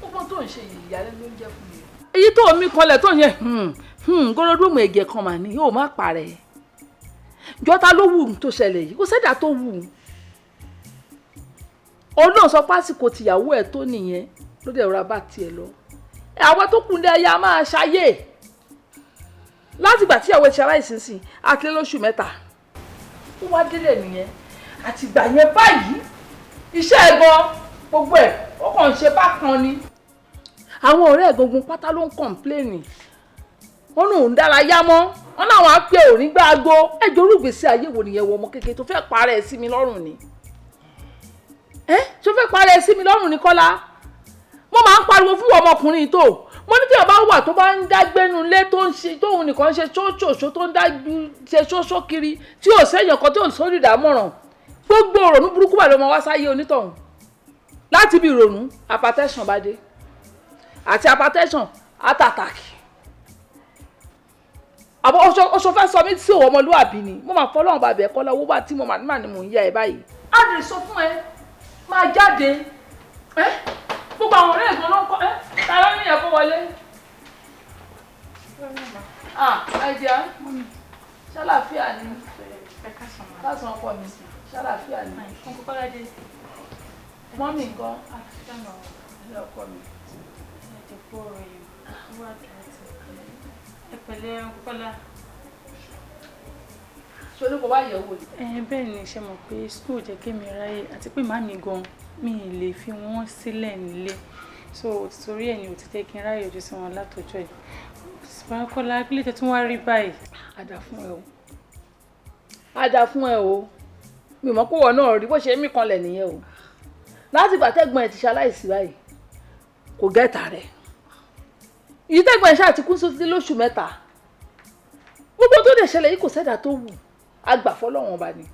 gbogbo tó ń ṣe ìyàlẹ́ ló ń jẹ́ fún mi. Èyí tó mi kanlẹ̀ tó ń yẹ gọ́lọ́dúnmù ẹ̀gẹ̀ kan mà ní yóò má parẹ́ jọta ló wù tó ṣẹlẹ̀ yìí kó sẹ́dá tó wù òun náà sọ pásìkò tìyàwó ẹ̀ tó nìyẹn ló dẹ̀ rọra bá tiẹ̀ lọ àwọn tó kún dé ẹyà máa ṣayé látìgbà tíyàwó ẹ̀ ṣe aláìsínsìn àtìlẹ́ lóṣù 3 ó wá délé nìyẹn àtìgbà yẹn báyìí iṣẹ́ ẹ̀gbọ́n gbogbo ẹ̀ ó kàn ń ṣe bákan ni àwọn ọ̀rẹ́ ẹ̀gbọ́n pátá ló ń kọ̀ǹpléènì wọn náà ń dárayá mọ́ wọn náà wọ́n á pé òní gbáago ẹjọ́ orúgbèsè ayé wo nìyẹn wọ ọmọ kékeré tó fẹ́ parẹ́ sí mi lọ́rùn ni tó fẹ́ parẹ́ sí mi lọ́rùn ni Kọ́lá mo máa ń pariwo fún ọmọkùnrin tó mo ní tí ọba wà tó bá ń dágbénu lé tó ń ṣe tóun nìkan ṣe ṣóṣòṣó tó ń dájú ṣe ṣóṣó kiri tí ò sẹ́yìn kan tí ò sórí ìdámọ̀ràn gbogbo ìrònú burúkú wà ló máa wá sáyé onítọ̀hún láti bí ìrònú hypertension bá dé àti hypertension àtàtàkì àbọ̀ oṣù fẹ́ sọ mí tí òwò ọmọlúwàbí ni mo máa fọlọ́run bàbẹ̀ Kọ́lá owó bá tí mo máa ní mò ń yá ẹ báyìí. a lè sọ fún ẹ máa jáde gbogbo àwọn ọ̀rẹ́ ẹ̀gbọ́n ló ń kọ́ tààrà ní ẹ̀kọ́ wọlé. àìdíà ṣàlàfíà ni lásán ọkọ mi ṣàlàfíà ni mọ́mì nǹkan ilé ọkọ mi. Pẹ̀lẹ́ Kọ́lá. Ṣé olùkọ́ wá yẹ̀wò ni? Bẹ́ẹ̀ ni ṣe mọ̀ pé school jẹ́ kí mi ráyè àti pé màmí gan mi lè fi wọ́n sílẹ̀ nílé so torí ẹ̀ ni ò ti jẹ́ kí n ráyè ojú sí wọn látọjọ́ yìí. Kọ́lá kí lè tẹ́ tún wá rí báyìí. A dà fún ẹ o. A dà fún ẹ o. Mi mọ̀ pé wọ́n náà rí bó ṣe mí kanlẹ̀ nìyẹn o. Láti ìgbà tẹ́gbọ́n ẹ̀ ti ṣaláìsí báyìí kò gẹ́ta rẹ̀. Ìyí tẹ́gbọ́n ẹ̀ ṣáà ti kú sóti lóṣù 3. Gbogbo tó dẹ̀ ṣẹlẹ̀ yìí kò sẹ́dá tó wù. Àgbà fọlọ́wọ́n ọba ni.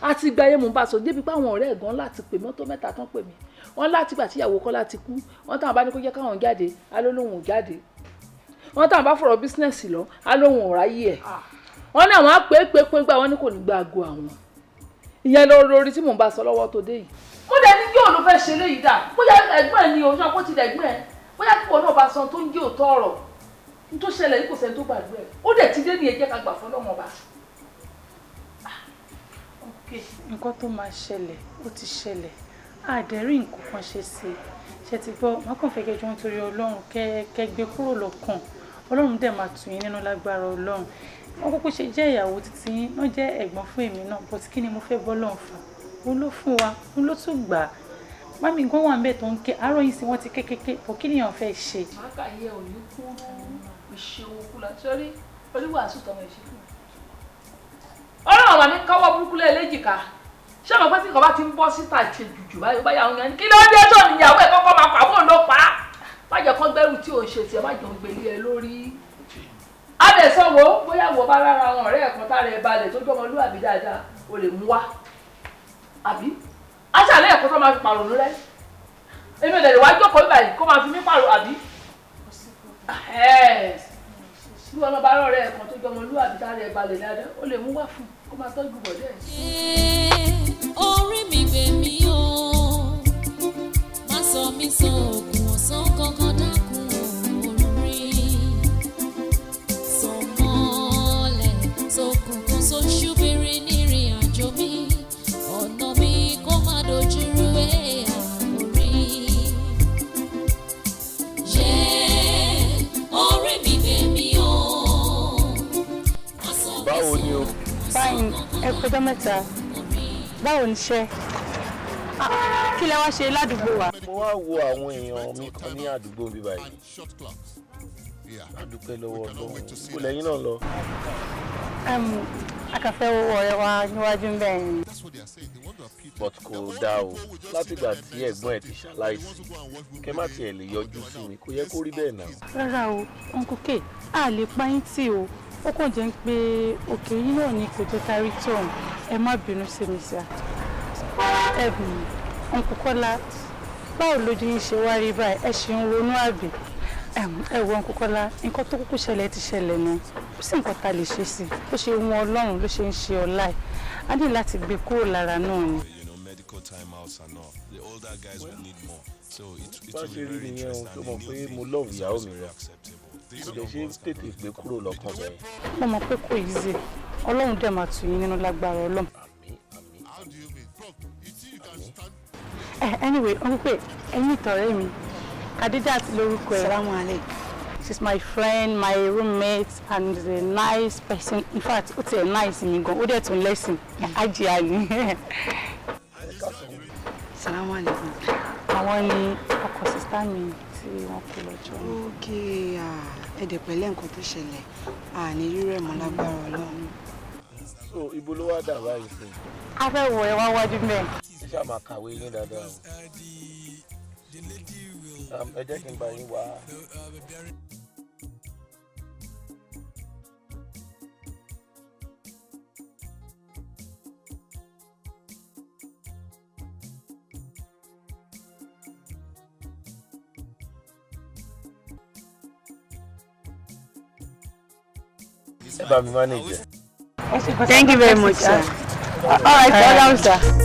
Àti ìgbà yẹn mo bá sọ débi pé àwọn ọ̀rẹ́ ẹ̀gán láti pè mọ́tò 3 tán pè mí. Wọ́n láti gbà tíyàwó Kọ́lá ti kú. Wọ́n táwọn bá ní kó jẹ́ káwọn jáde, á lóhùn ò jáde. Wọ́n táwọn bá fọ̀rọ̀ bísínẹ́sì lọ, á lóhùn ò ráyè ẹ̀. Wọ́n ní àwọn á pé gbà wọ́n ní kò ní gba aago àwọn. Ìyẹn lórí tí mò ń bá sọ lọ́wọ́ tó dé yìí. Mo dẹ̀ ní kí òun ló fẹ́ ṣe léyìí dà. Bóyá ẹ̀gbọ́n ẹ̀ ni òun ṣàkó ti dẹ̀gbọ́n ẹ̀. Bóyá kí wọn náà bá sọ tó ń jẹ́ òótọ́ ọ̀rọ̀. N tó ṣẹlẹ̀ yìí kò sẹ́ni tó gbàgbé ẹ̀. Ó dẹ̀ ti dé ní ẹ jẹ́ ká gbà fọlọ́wọ́n ọba. Nǹkan tó máa ṣẹlẹ̀ ó ti ṣẹlẹ̀ àdẹ̀rí nǹkan kan ṣe sí ṣe ti gbọ́ wọn kàn fẹ́ kẹjọ nítorí Ọlọ́run kẹ́ gbé kúrò lọ́kàn Ọlọ́run dẹ̀ máa tù yín nínú lágbára Ọlọ́run wọn kúkú ṣe jẹ́ ìyàwó títí yín náà jẹ́ ẹ̀gbọ́n fún èmi náà but kí ni mo fẹ́ bọ́ lọ́n fún òun ló fún wa òun ló tún gbà á mami gan wà ń bẹ̀ tó ń ké àárọ̀ yìí sí wọ́n ti kékeré bọ̀ kí nìyàn fẹ́ ṣe. Mákàyé ò ní kúrú ìṣòwò kúlà sórí oníwàásù tọmọ ìṣèlú. Ọlọ́run àmà ní káwọ́ burúkú lẹ́ẹ̀lẹ́jìká ṣé ọmọ pẹ́ tí nǹkan bá ti ń bọ́ síta ṣe jùjù báyìí ó bá yà wọn yẹn kí ló dé tó níyàwó ẹ̀ kọ́kọ́ máa pàbó ló pa á májẹ̀ kan gbẹ́rù tí ò ń ṣe tiẹ̀ májẹ̀ ń gbélé ẹ lórí. Adẹ̀sánwó bóyá wọ bá lára àwọn ọ̀rẹ́ ẹ̀kan tára ẹ balẹ̀ tó jọmọ lúwàbí dáadáa o lè mú wá àbí aṣàlẹ̀ ẹ̀kọ́ tó máa fi pàrònú rẹ èmi ò lè wá jókòó báyìí kó máa fi mí pàrò àbí. Bí wọn bá rọrẹ ẹ̀kan tó jọmọ lúwàbí tára ẹ balẹ̀ dáadáa o lè mú wá fún kó máa tọ́jú bọ̀dẹ́ ẹ̀. Orí mi gbè mí o, má sọ mí sọ ògùn ọ̀sán kankan dákun orí. kújọ́ mẹ́ta báwo ni iṣẹ́ kí lẹ wá ṣe ládùúgbò wa. mo wá wo àwọn èèyàn mi kan ní àdúgbò mi báyìí àdúpẹ́ lọ́wọ́ Ọlọ́run kò lẹ́yìn náà lọ. akàfẹ́ owó ọ̀rẹ́ wa níwájú ń bẹ̀ yín. but kò dáa o látìgbà tí ẹ̀gbọ́n ẹ̀ ti ṣaláìsí kẹ́ má tiẹ̀ lè yọjú sí mi kò yẹ kó rí bẹ́ẹ̀ náà. rárá o uncle K a lè pa yín tì o ó kàn jẹ́ pé òkè yín náà ní kò jẹ́ kárí tọ̀hún ẹ má bínú sí mi sá. uncle Kọ́lá báwo lójú yín ṣe wá rí báyìí ẹ ṣì ń ronú àbí. ẹ wo uncle Kọ́lá nǹkan tó kúkú ṣẹlẹ̀ ti ṣẹlẹ̀ náà ó sì nǹkan tá a lè ṣe sí i bó ṣe wọn Ọlọ́run ló ṣe ń ṣe ọlá ẹ̀ á ní láti gbé kúrò lára náà ni. bá ṣe rí nìyẹn o tó mọ̀ pé mo lọ́ọ̀bù ìyàwó mi rẹ̀ kò lè ṣe tètè gbé kúrò lọ́kàn bẹ́ẹ̀. mo mọ̀ pé kò easy Ọlọ́run dẹ̀ máa tù yín nínú lágbára Ọlọ́run. Anyway uncle K ẹ̀yin ìtọ̀rẹ́ mi Adidat lórúkọ ẹ̀. Salamu alaikum. She's my friend, my roommate, and a nice person. In fact, ó tiẹ̀ nice mi gan. Ó dẹ̀ tún lẹ́sìn. Ajia ni. Salamu alaikum. Àwọn ni ọkọ sista mi tí wọ́n kú lọ́jọ́. Okay, ẹ̀dẹ̀ pẹ̀lẹ́ nǹkan tó ṣẹlẹ̀. Ní rírẹ̀ mọ́ lágbára Ọlọ́run. so ibo ló wá dà báyìí sí. A fẹ́ wọ ẹ wá wájú mẹ́. ẹ ṣáà máa kàwé yín dáadáa o. ẹ jẹ́ kí n bá yín wá. ẹ bá mi manage. Thank you very much, sir. All right, well done, sir.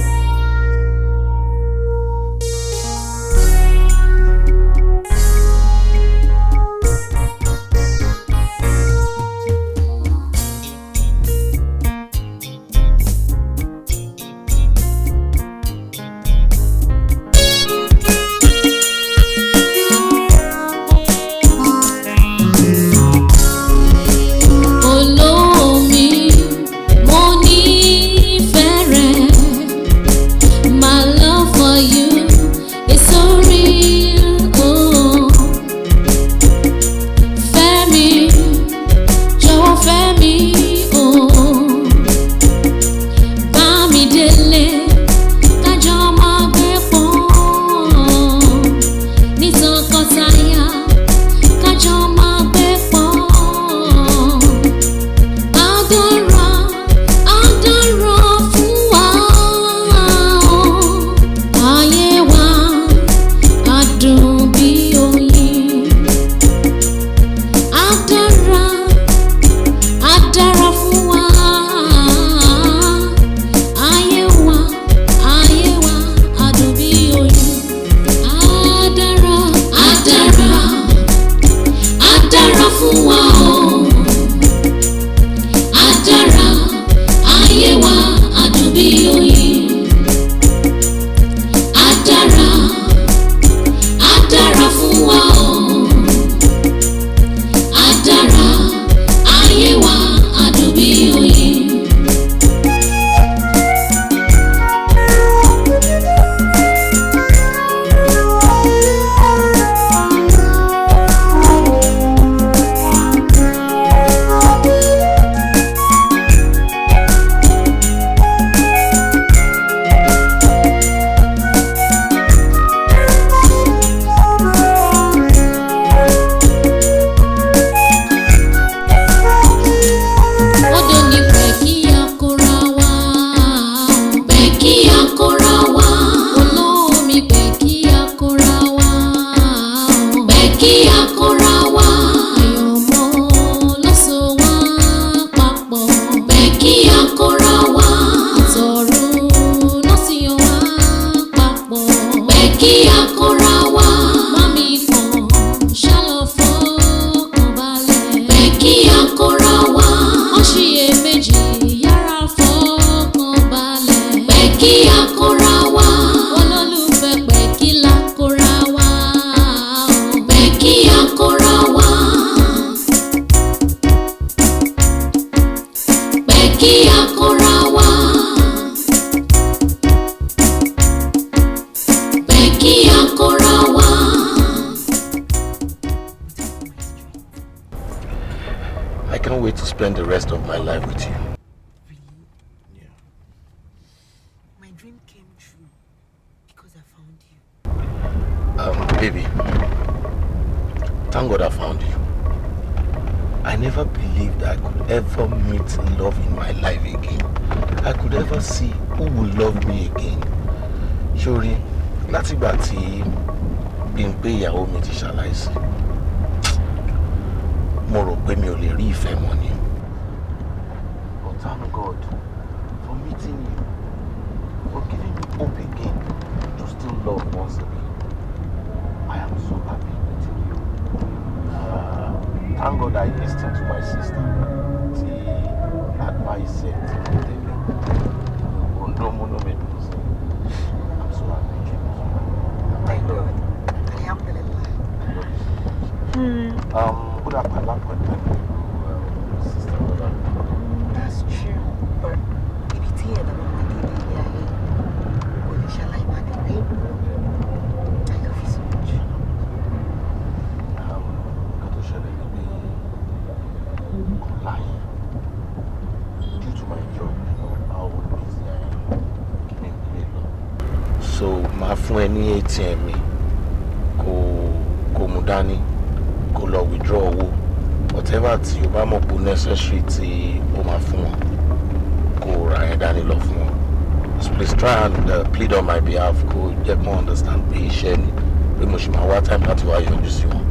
Kí a kóra wá. to spend the rest of my life with you. Really? Yeah. My dream came true because I found you. Baby, thank God I found you. I never believed I could ever meet love in my life again. I could ever see who would love me again. Shori, látìgbà tí Bímpé ìyàwó mi ti ṣaláìsí, mo rò pé mi ò lè rí ìfẹ́ mọ́ ni. But thank God for meeting you, for giving me hope again to still love once again. I am so happy meeting you. Thank God I listened to my sister. The advice said, I'm so happy. Thank God. Alhamdulillah. Good afternoon, sister. That's true. But if it's here, the mama did it, I love you so much. Due to my job, how busy I am. So, my friend ní ATM mi, kò mú dání, kò lọ withdraw owó. Whatever tí o bá mọ̀ pé necessary tí o máa fún wọn, kò ra ẹ̀ dání lọ fún wọn. Please try and plead on my behalf. Kò jẹ́ kó understand pé iṣẹ́ ni, pé mo ṣì máa wá time láti wá yọjú sí wọn.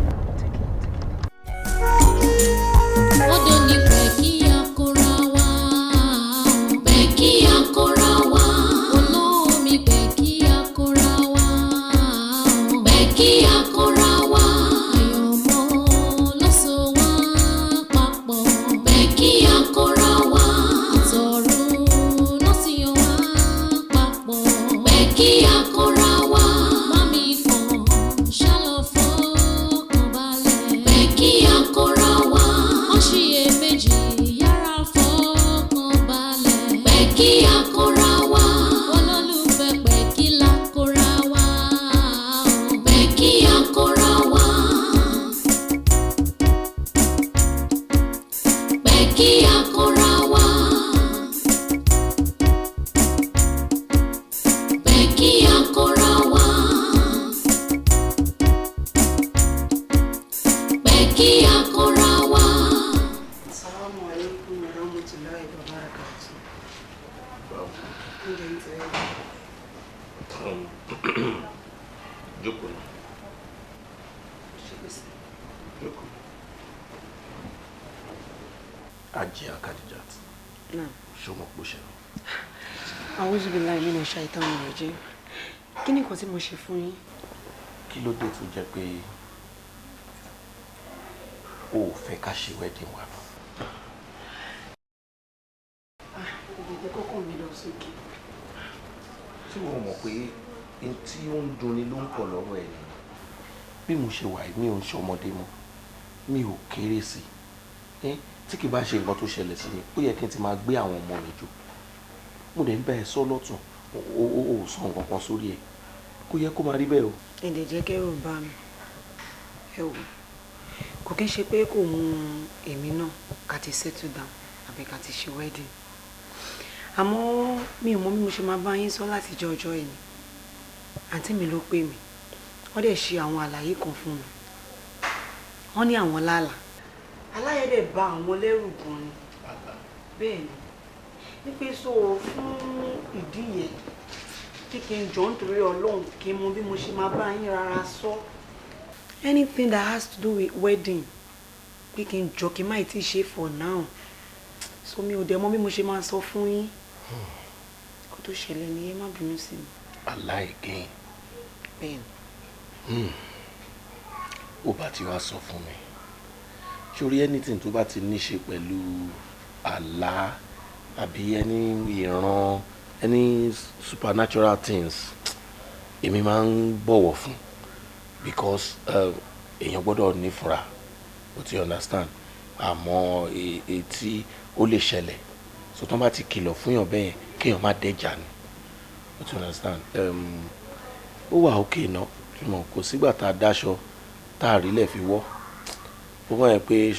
Kí ni nǹkan tí mo ṣe fún yín? Kí ló dé tó jẹ́ pé o ò fẹ́ ká ṣe wedding wa? Ìdíje kọ́kọ́ mi lọ sókè. Tí wọ́n mọ̀ pé n tí ó ń dunni ló ń pọ̀ lọ́wọ́ ẹ̀ ni. Bí mo ṣe wà mi ò ń ṣe ọmọdé mọ́, mi ò kéré sí i. Tí kì bá ṣe nǹkan tó ṣẹlẹ̀ sí mi, ó yẹ kí n ti máa gbé àwọn ọmọ mi jù. Mo dẹ̀ ń bá ẹ sọ lọ́tún, o sọ nǹkan kan sórí ẹ̀. Kò yẹ kó máa rí bẹ́ẹ̀ o. Ẹ̀dẹ̀ jẹ́ kẹ́rù bá mi. Ẹ wò, kò kí ń ṣe pé kò mú èmi náà ká ti settle down àbí ká ti ṣe wedding. Àmọ́ mi ò mọ bí mo ṣe máa bá yín sọ láti jẹ́ ọjọ́ yìí. Àǹtí mi ló pè mí. Wọ́n dẹ̀ ṣe àwọn àlàyé kan fún mi. Wọ́n ní àwọn lálàá. Aláyẹ̀ dẹ̀ bà àwọn lẹ́rù gan ni. Bẹ́ẹ̀ ni. Wípé so fún ìdí yẹn kí n jọ nítorí Ọlọ́run kí n mọ bí mo ṣe máa bá yín rárá sọ. Anything that has to do with wedding pé kí n jọ kí n má tí ì ṣe for now. So mi ò dẹ̀ mọ bí mo ṣe máa sọ fún yín. Kó tó ṣẹlẹ̀ ni ẹ má bínú sí mi. Aláìgé. Bẹ́ẹ̀ ni. Ó bá ti wá sọ fún mi. Sórí anything tó bá ti ní ṣe pẹ̀lú àlá àbí ẹni ìran any supernatural things èmi máa ń bọ̀wọ̀ fún because èèyàn gbọ́dọ̀ nífura o ti understand àmọ́ etí ó lè ṣẹlẹ̀ so tó bá ti kìlọ̀ fún yàn bẹ́ẹ̀ kéèyàn má dẹ́jà ni o ti understand ó wà òkè náà ṣùgbọ́n kò sígbà tá a dáṣọ tá a rí lẹ̀ fi wọ́ ó wọ́n yẹn pé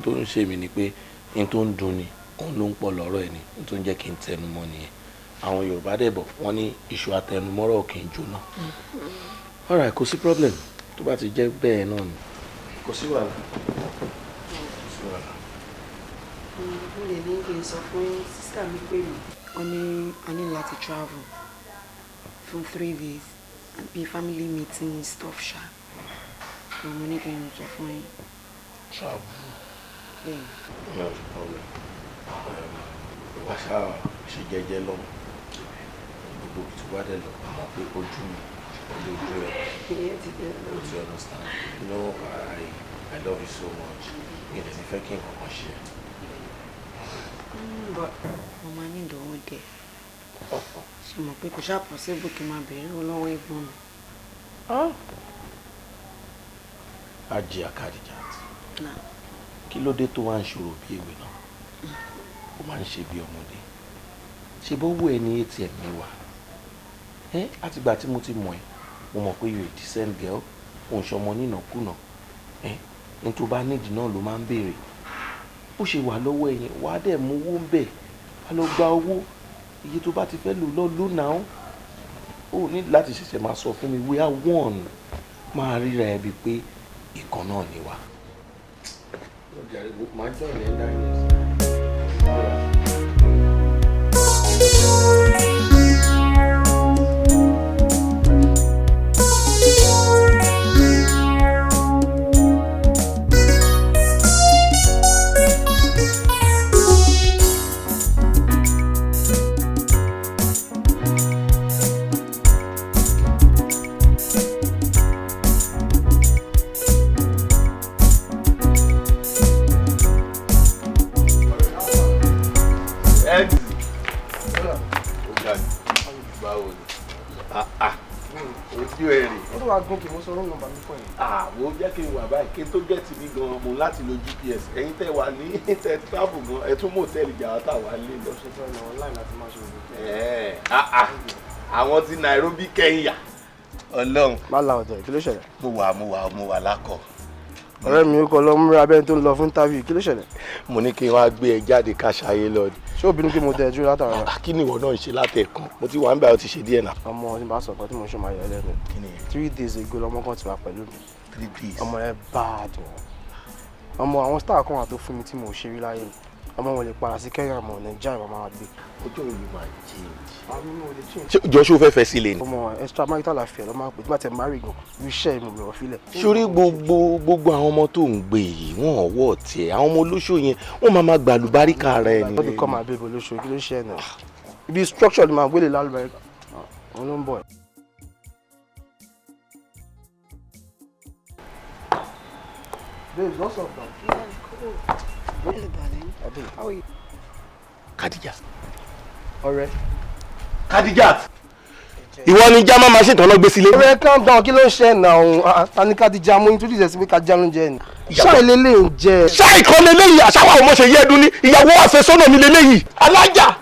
tó ń ṣe mí ni pé n tó ń dùn ni òun ló ń pọ̀ lọ́rọ̀ ẹ̀ ni n tó ń jẹ́ kí n tẹnu mọ́ nìyẹn àwọn Yorùbá dẹ̀ bọ̀ wọ́n ní iṣu atẹnumọ́rọ̀ kì í jóná. Alright, kò sí problem tó bá ti jẹ́ bẹ́ẹ̀ náà ni kò sí wàhálà. mo lè ní kí n sọ fún sísá mi pé mi ó ní a ní láti travel for 3 days and be family meeting stuff ṣá mo ní kí n sọ fún yín. Travel. No problem. Wá ṣáà ṣe jẹ́jẹ́ lọ́wọ́ gbogbo tí wàá dẹ̀ lọ mọ̀ pé ojú mi ojú ẹ̀ o ti understand. You know I love you so much. Mi ò dẹ̀ ní fẹ́ kí nǹkan kan ṣe. But mo máa ní ìdánwò dẹ̀ ṣe mọ̀ pé kò ṣáà possible kí n máa bẹ̀rẹ̀ lọ́wọ́ ẹ̀gbọ́n mi. Ajé Akadijat. Kí ló dé tó wá ń ṣòro bí ewé náà? Ó máa ń ṣe bí ọmọdé. Ṣé bó wú ẹ ní ATM mi wà? Àtìgbà tí mo ti mọ̀ ẹ́, mo mọ̀ pé you're a decent girl, òun ṣọmọ nínàkúnà. Ní tó bá nídìí náà ló máa ń béèrè. Bó ṣe wà lọ́wọ́ ẹ̀yìn, wàá dẹ̀ mú owó ń bẹ̀. Wàá lọ gba owó. Iye tó bá ti fẹ́ lò lọ lò náà. Ó ní láti ṣẹ̀ṣẹ̀ máa sọ fún mi, we are one. Máa ríra ẹ bíi pé ìkan náà ni wá. Máa jọ ìlẹ̀ dáìní. Wo jẹ́ kí n wà báyìí kí n tó gẹ̀ẹ́tì mi gan-an mo láti lo GPS ẹ̀yin tẹ́ wà ní tẹ́ travel gan ẹ̀ tún mọ̀ tẹ́lẹ̀ jà wá táwa lé lọ. Àwọn ti Nairobi Kenya Ọlọ́run. má la ọ̀dọ̀ kí ló ṣẹlẹ̀. mo wà lákọ̀. ọ̀rẹ́ mi ó kọ lọ múra abẹ́ni tó ń lọ fún interview kí ló ṣẹlẹ̀. mo ní kí n wá gbé ẹ jáde ká ṣayé lọ. ṣé obìnrin kí mo tẹ̀ dúró látara. kí ni ìwọ náà ń ṣe látẹ̀kùn mo ti wà ń bá ọ ti ṣe díẹ̀ náà. ọmọ tí bá sọ pé tí mo ṣe máa yọ ẹlẹ́nu. 3 days ago lọmọ kan ti wà pẹ̀lú mi. 3 days. ọmọ ẹ bad ọmọ àwọn star kan wà tó fún mi tí mo ṣe rí láyé ọmọ wọn lè padà sí Kenya mọ Nàìjíríà máa gbé. ọjọ́ òní máa change. jọ ṣó fẹ́ fẹ́ sílẹ̀ ni. ọmọ extramarital affair ló máa pè tí wọ́n ti marry gan iṣẹ́ ìmọ̀ mi ò filẹ̀. sórí gbogbo àwọn ọmọ tó ń gbé yìí wọn ọwọ́ tiẹ̀ àwọn ọmọ olóṣò yẹn wọ́n máa gba àlùbáríkà rẹ ni. wọ́n ti kọ́ máa bèbè olóṣò kí ló ṣe ẹ̀ náà ibi structure ni màá gbélé lálùbáríkà wọn ló ń bọ̀ ẹ̀. Babe, what's up now? Yeah, cool. Hello, darling. How are you? Khadija. Ọ̀rẹ́. Khadijat. Ìwọ ni jama machine tó lọ gbé sílé. Ọ̀rẹ́ calm down kí ló ń ṣe náà tani Khadija mo introduce ẹ sí pé ká jẹ oúnjẹ ni. Ṣáà lélẹ̀ ń jẹ. Ṣáà ìkan lélẹ́yìí àṣàwọ̀ ọmọ ṣe yẹ́ ẹdun ní ìyàwó àfẹ́sọ́nà mi lélẹ́yìí. Alájà.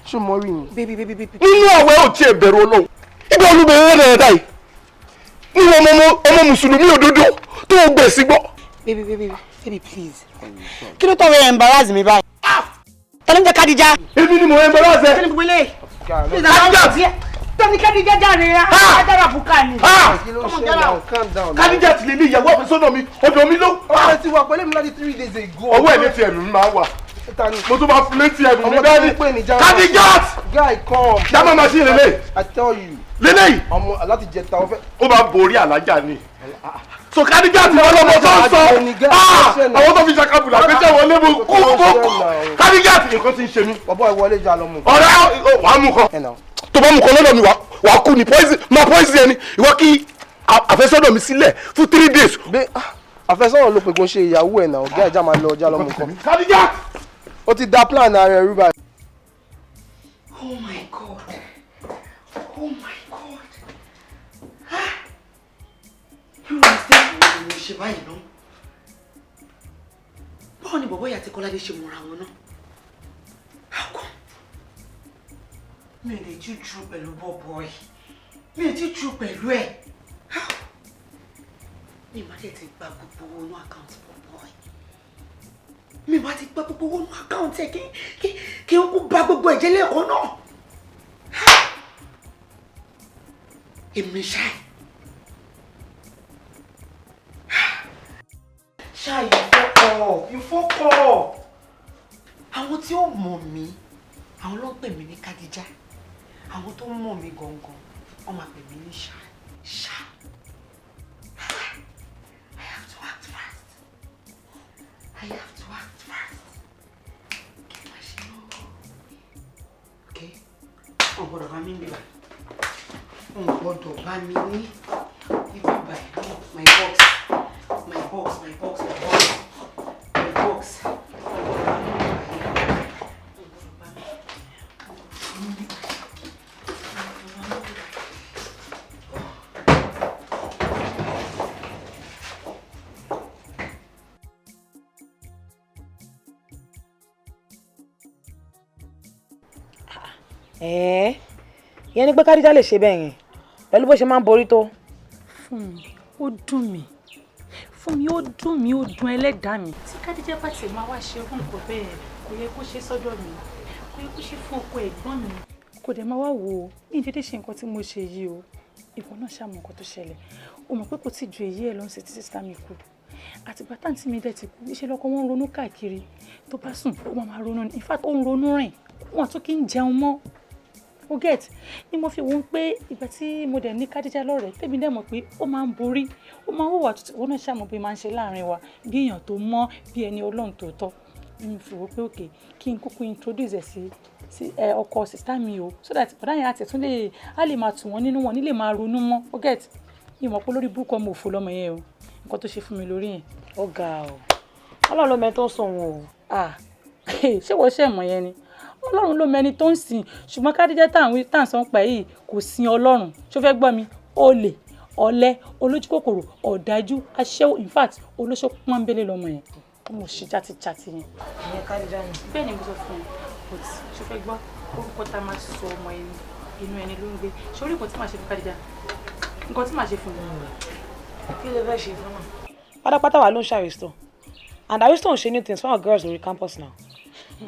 Ṣé mo rí mi? Baby. Nínú àwẹ̀ ò tiẹ̀ bẹ̀rù Ọlọ́run. Ibi olúbẹ̀rẹ̀ rẹ̀ dà yìí. Nínú ọmọ mùsùlùmí òdodo tó ń gbẹ̀ sí gbọ́. Baby, please. Kí ló tọ́ wẹ́ embarrass mi báyìí? Tọ́lá ń jẹ́ Khadija. Èmi ni mo embarrass ẹ. Kí ni gbogbo ilé? Khadija. Tọ́ni Khadija jáde rẹ̀ ajára fúkà ni. Calm down. Khadija ti lè ní ìyàwó àfẹ́sọ́nà mi ọ̀dọ̀ mi ló. Ọ̀rẹ́ ti wà pẹ̀lú mi láti 3 days ago. Ọwọ́ ẹ̀ létí ẹ̀mí máa wà. Mo tún máa fún létí ẹ̀mí mi dání. Khadija. Guy come. Jama machine lélẹ̀. I tell you. Lélẹ̀. Ọmọ láti jẹta ọfẹ. Ó máa borí alájà ni. So Khadija ti wọ́n lọ́mọ tó ń sọ. Àwọn tó fi ṣàkàbùlà pé jẹ́ wọlé mo kú. Khadija ti nǹkan ti ń ṣe mí. Bọ̀bọ̀ ìwọlé jà lọ mú. Ọ̀rẹ́ wàá mú kan. Tó bá mú kan lọ́dọ̀ mi wàá kú ni poison ẹni. Ìwọ kí àfẹ́sọ́dọ̀ mi sílẹ̀ fún 3 days. Àfẹ́sọ́nà ló pe kó ṣe ìyàwó ẹ̀ náà ọ̀gá ìjà máa lọ ọjà lọ́mú kan. Khadija. Ó ti da plan ara ẹ̀ rú báyìí. Oh my God. Irú mistake wo ni mo ṣe báyìí náà? Báwo ni bọ̀bọ́ ìyá àti Kọ́ládé ṣe mọ̀ra wọn náà? How come? Mi ò lè jújú pẹ̀lú bọ̀bọ̀ ẹ̀. Mi ò jújú pẹ̀lú ẹ̀. Mi máa dẹ̀ ti gba gbogbo owó inú àkáǹtì bọ̀bọ̀ ẹ̀. mi bá ti pẹ́ gbogbo owó ní àkáǹtì ẹ̀ kí n kú bá gbogbo ẹ̀jẹ̀ lẹ́ẹ̀kan náà. Èmi ṣáì. Ṣáì ìfọ́kọ̀. Àwọn tí ó mọ̀ mí, àwọn ló ń pè mí ní Kádíjà. Àwọn tó mọ̀ mí gangan, wọ́n máa pè mí ní Ṣáì. I have to act fast. Kí máa ṣe náà? Okay. O gbọ́dọ̀ bá mi ń bíbá. O gbọ́dọ̀ bá mi ní bíbá ẹ̀ náà. My box. Ìyẹn ni pé Kádíjà lè ṣe bẹ́ẹ̀ yẹn pẹ̀lú bó ṣe máa ń borí tó. Fún mi ó dùn mí ó dùn ẹlẹ́dàá mi tí Kádíjà bá ti máa wá ṣe irú nǹkan bẹ́ẹ̀ kò yẹ kó ṣe sọ́dọ̀ mi kò yẹ kó ṣe fún ọkọ ẹ̀gbọ́n mi kò dẹ̀ máa wá wò ó ní ìdílé ṣe nǹkan tí mo ṣe yìí o ìwọ náà ṣàmọ̀ nǹkan tó ṣẹlẹ̀ o mọ̀ pé kò tí ju èyí ẹ̀ lọ́n sí títí sísá mi kú àtìgbà táǹtí mi dẹ̀ ti kú iṣẹ́ lọ́kọ wọn ń ronú káàkiri tó bá sùn ó máa ronú in fact ó ń ronú rìn wọn àtún kí ń jẹun mọ́ o get ni mo fi wọ́n pé ìgbà tí mo dẹ̀ ní Kádíjà lọ́rẹ̀ẹ́ tèmi dẹ̀ mọ̀ pé ó máa ń borí ó máa ń hùwà tuntun wọn náà ṣàmọ̀ bí máa ń ṣe láàrin wa bí èèyàn tó mọ́ bí ẹni Ọlọ́run tòótọ́ ni mo fi wọ́n pé òkè kí n kúkú introduce ẹ̀ sí ọkọ sista mi o so that bọ̀dá yẹn àti ẹ̀tún lè máa tù wọ́n nínú wọn nílé máa ronú mọ́ o get ìmọ̀ pé lórí burúkú ọmọ òfò lọ́mọ yẹn o nǹkan tó ṣe fún mi lórí yẹn. Ó ga o Ọlọ́run ló mẹ tó ń sọ wọn o. Ṣé wọ́n ṣe mọ̀ yẹn ni Ọlọ́run ló mẹni tó ń sìn ṣùgbọ́n Kádíjà táwọn sọ ń pa yìí kò sin Ọlọ́run ṣó fẹ́ gbọ́ mi olè ọ̀lẹ olójúkòkòrò ọ̀dájú aṣẹ́wó in fact olóṣó pọ́nbélé lọ́mọ yẹn mo ṣe játijàti yẹn. Ìyẹn Kádíjà ni. bẹ́ẹ̀ ni mo sọ fún un but ṣó fẹ́ gbọ́ orúkọ tá a máa sọ ọmọ ẹni inú ẹni ló ń gbé ṣé orí nǹkan tí màá ṣe fún Kádíjà nǹkan tí màá ṣe fún un. Kí ló fẹ́ ṣe fún náà? Pátápátá wà ló ń ṣàrìstọ̀ and àrìstọ̀ ń ṣe new things fún our girls lórí campus now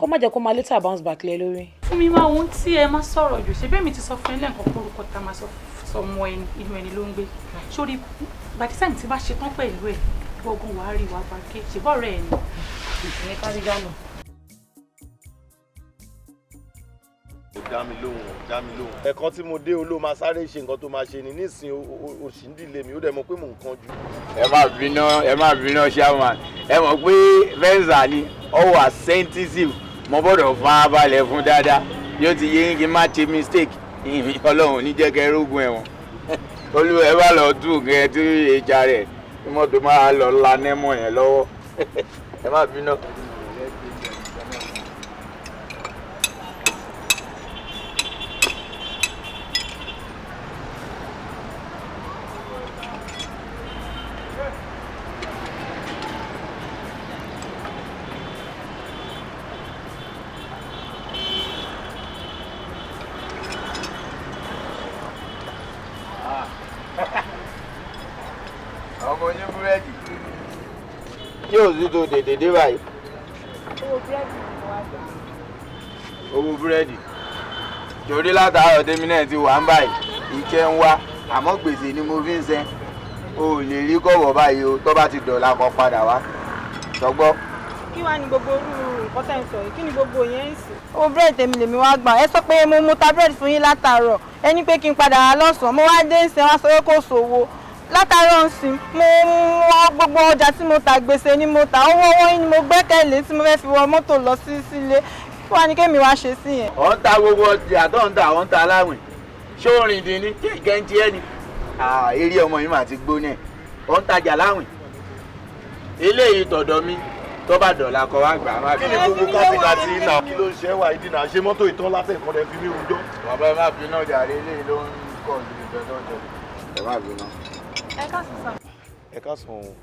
kó má jẹ́ kó máa later bounce back lé lórí. fún mi máa ohun tí ẹ máa sọ̀rọ̀ jù ṣe bẹ́ẹ̀ mi ti sọ fún ẹ lẹ́ǹkan orúkọ tá a máa sọ ọmọ ẹni inú ẹni ló ń gbé sórí bàtísàn tí bá ṣe tán pẹ̀lú ẹ̀ gbọ́gbọ́n wàá rí wàá bá ké ṣèbọ̀ rẹ̀ ẹ̀ ni. Ìyẹn Kádíjà nù. dá mi lóhùn. ẹ̀kan tí mo dé olóò máa sáré ṣe nǹkan tó máa ṣe ni nísìnyí òṣì ń dìlé mi ó dẹ̀ mọ̀ pé mò ń kánjú. ẹ má bínú ṣáwọn ẹ mọ̀ pé venza ni ọwọ́ sensitive mo gbọ́dọ̀ fún abalẹ̀ fún dáadáa yóò ti yé kí n má ṣe mistake Ọlọ́run ní jẹ́ kẹ́ rógun ẹ̀wọ̀n olú ẹ bá lọ tú kẹ́ tí ìjà rẹ̀ tí mọ́tò máa lọ la nẹ́mọ̀ yẹn lọ́wọ́ ẹ má bínú. ọmọ oní búrẹ́dì yóò sì tó dèdè báyìí. owó búrẹ́dì torí látàárọ̀ tèmi náà ti wà ń báyìí ìkẹ́ ń wá àmọ́ gbèsè ni mo fi ń sẹ́ o ò lè rí kọ̀wọ̀ báyìí o tó bá ti dọ̀la kan padà wá sọgbọ́. kí wàá ní gbogbo orú nǹkan tẹ̀ ń sọ yìí kí ni gbogbo yẹn ń sìn. owó búrẹ́dì tèmi lèmi wá gbà ẹ sọ pé mo ta búrẹ́dì fún yín látàárọ̀ ẹ ní pé kí n padà wá lọ́sàn-án mo wá dé ń sìn wá sọ pé kò sówó látàárọ̀ ń sìn mo wọ gbogbo ọjà tí mo ta gbèsè ni mo ta owó yín ni mo gbẹ́kẹ̀lé tí mo fẹ́ fi wọ mọ́tò lọ sílé kí wàá ní kémi wá ṣe sí yẹn. ọ̀ ń ta gbogbo ọjà tó ń ta ọ̀ ń ta aláwìn ṣé orin dín ní kẹ̀kẹ́ ń tiẹ́ ni eré ọmọ yìí mà ti gbóná ẹ̀ ọ̀ ń tajà láwìn eléyìí tọ̀dọ̀ mi tó bá dọ̀la kọ wá gbà má. kí ni gbogbo kátikàtì náà kí ló ń ṣe wà ìdí náà ṣe mọ́tò ìtàn látẹ̀kọ́ rẹ̀ fi mí rújọ́. bàbá ẹ má bínú jàre eléyìí ló ń kọ̀ ju ìfẹ́ tó ń jẹ ẹ má bínú. ẹ ká sàn òun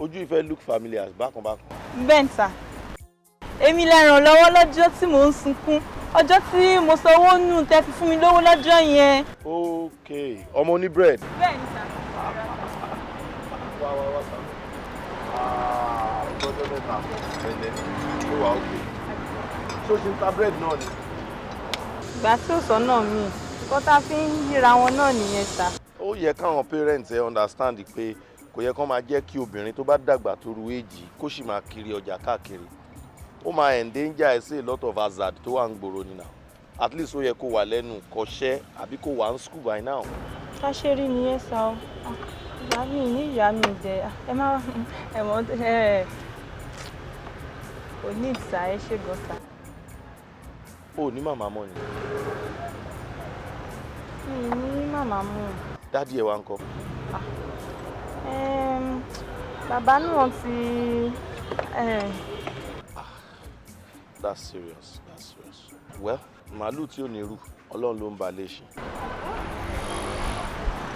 ojú ìfẹ́ look familiar bákanbákan. bẹ́ẹ̀ sà èmi lẹ ràn lọ́wọ́ lọ́jọ́ tí mò ń sunkún ọjọ́ tí mo sanwó nù tẹ́ fi fún mi lówó lọ́jọ́ yẹn. ok ọmọ oní bread. bẹ́ẹ̀ ni sà. wá sá. gbọ́dọ̀ mẹ́ta ẹ̀lẹ́ tó wà òkè. Ṣó ṣe ń ta búrẹ́dì náà ni? Ìgbà tí ò sọ́nà mi, nǹkan tá fi ń yíra wọn náà nìyẹn sà. Ó yẹ káwọn parents ẹ understand pé kò yẹ kó máa jẹ́ kí obìnrin tó bá dàgbà tó ru èjì kó sì máa kiri ọjà káàkiri. Ó máa endanger ẹ sí a lot of hazard tó wà ń gbòòrò nínú. At least ó yẹ kó wà lẹ́nu kọ́ṣẹ́ àbí kó wà ń school by now. Ká ṣe rí nìyẹn sà o. Ìyá mi ní ìyá mi dẹ̀ ẹ má ẹ̀wọ̀n kò ní ìsà ẹ ṣe gan sà. O ní màmá mọ́ ni. Mi ní màmá mú. Dádì ẹ wá ń kọ́. Bàbá náà ti. That's serious. That's serious. Well, màálù tí ò ní rú Ọlọ́run ló ń ba lè ṣe.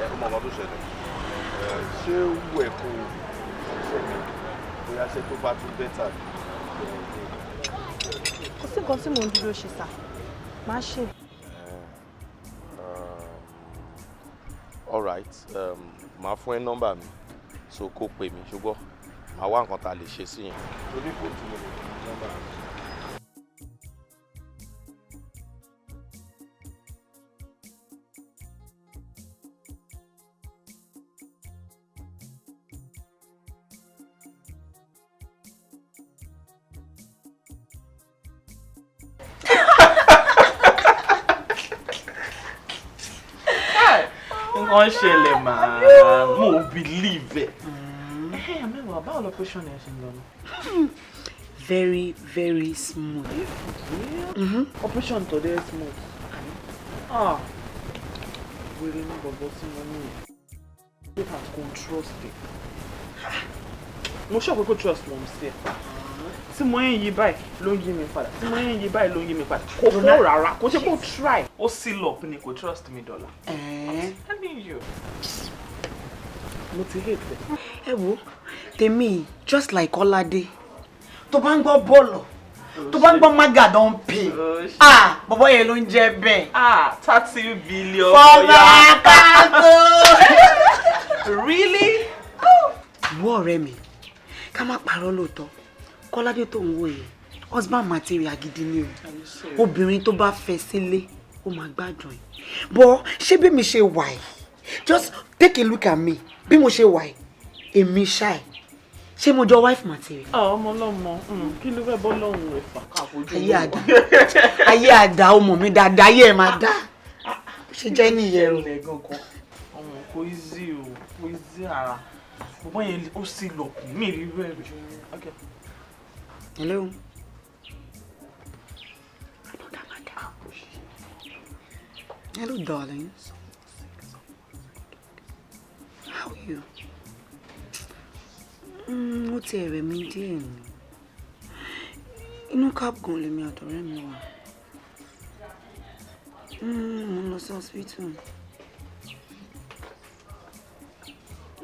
Ẹ kó mọ ọmọ tó ṣẹlẹ̀. Ṣé ó wù ẹ́ kó ṣe mi bóyá ṣe tó bá tún bẹ́tà ni? Kò sí nǹkan tí mò ń dúró ṣe sà. Má ṣe. All right. Màá fún ẹ nọ́mbà mi so kó pè mí ṣùgbọ́n màá wá nǹkan tá a lè ṣe sí yẹn. Torí kò tí mo lè fún nọ́mbà mi. Nǹkan ṣẹlẹ̀ máa mo believe it. Mẹ́wàá báwo l'operation yẹn ṣe ń lọ? Very, very smooth. Operation tó dé smooth. Wèrè ní bọ̀bọ̀ tí mo ní yẹn. They can trust it. Mo ṣọ́ pé kó trust mọ̀ sí ẹ̀. Tí mo yẹn yí báyìí ló ń yí mi padà. Tí mo yẹn yí báyìí ló ń yí mi padà. Kò fọ́ rárá. Kò ṣe kó try. Ó seal up ni kò trust me dollar. You. Mo ti hate it. Ẹ wo, tèmi just like Ọládé. Tó bá ń gbọ́ bọ́ọ̀lù, tó bá ń gbọ́ maga don pay. Bọ̀bọ́ yẹn ló ń jẹ́ bẹ́ẹ̀. 30 billion. Fọlá Kákó. Really? Ìwọ ọ̀rẹ́ mi, ká má parọ́ lóòótọ́. Kọ́ládé tó ń wò yẹn, husband material gidi ni o. Obìnrin tó bá fẹ́ sílé, ó máa gbádùn ẹ̀. Bọ́ ṣé bí mi ṣe wà yìí? Just take a look at me. Bí mo ṣe wà yìí, èmi ṣáì. Ṣé mo jọ wife material? Ọmọ ọlọ́mọ, kí ló fẹ́ bọ́ lọ́hùn rẹ̀ fà káfojú. Ayé àdá ọmọ mi dáadáa, ayé ẹ̀ máa dá. Ṣé jẹ́ nìyẹn o? Ọmọ kò easy o, kò easy ara. Bọ́bọ́ yẹn ó sì lọ̀kùn mí rí bẹ́ẹ̀ jù. Hello. Hello, darling. How are you? Ó ti ẹ̀rẹ̀ mi díẹ̀ ni. Inú cab gan lèmi àtọ̀rẹ́ mi wà. Mo lọ sí hospital.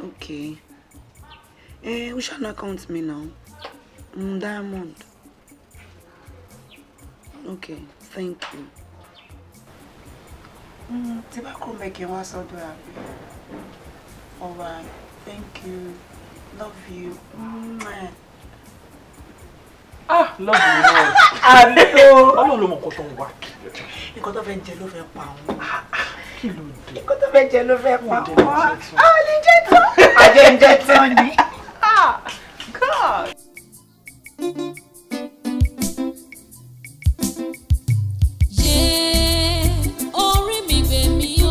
Okay. We shall account me now. Diamond. Okay, thank you. Tí bá kúrò mẹ́kẹ́ wá sọ́dọ̀ àbí. All right, thank you. Love you. Love you náà. Ọlọ́run ló mọ̀ nǹkan tó ń wá. Nǹkan tó fẹ́ jẹ ló fẹ́ pa òun. Kí ló dé? Nǹkan tó fẹ́ jẹ ló fẹ́ pa òun. Lè jẹ́ tán. Àjẹ́ ń jẹ́ tán ni. God. Orí mi gbè mí o,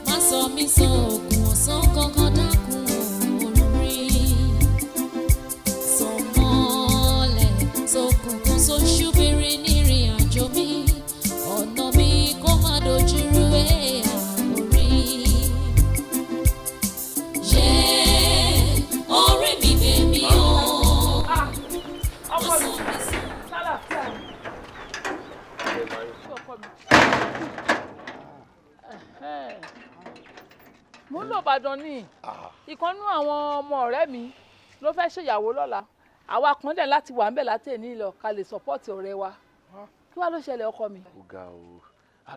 má sọ mí sọ òkun ọ̀sán kankan dákun orí. Sọmọlẹ̀ sókùnkùn sóṣùbìrì nírìn àjò mi, ọ̀nà mi kó má dojúrú orí. Orí mi gbè mí o, má sọ mí sọ. Mo ń lọ Ìbàdàn ní ìkànnú àwọn ọmọ ọ̀rẹ́ mi ló fẹ́ ṣèyàwó lọ́la. Àwa kan dẹ̀ láti wà ń bẹ̀ láti èní lọ ká lè sọ́pọ́ọ̀tì ọ̀rẹ́ wa. Kí wá ló ṣẹlẹ̀ ọkọ mi? Ó ga o.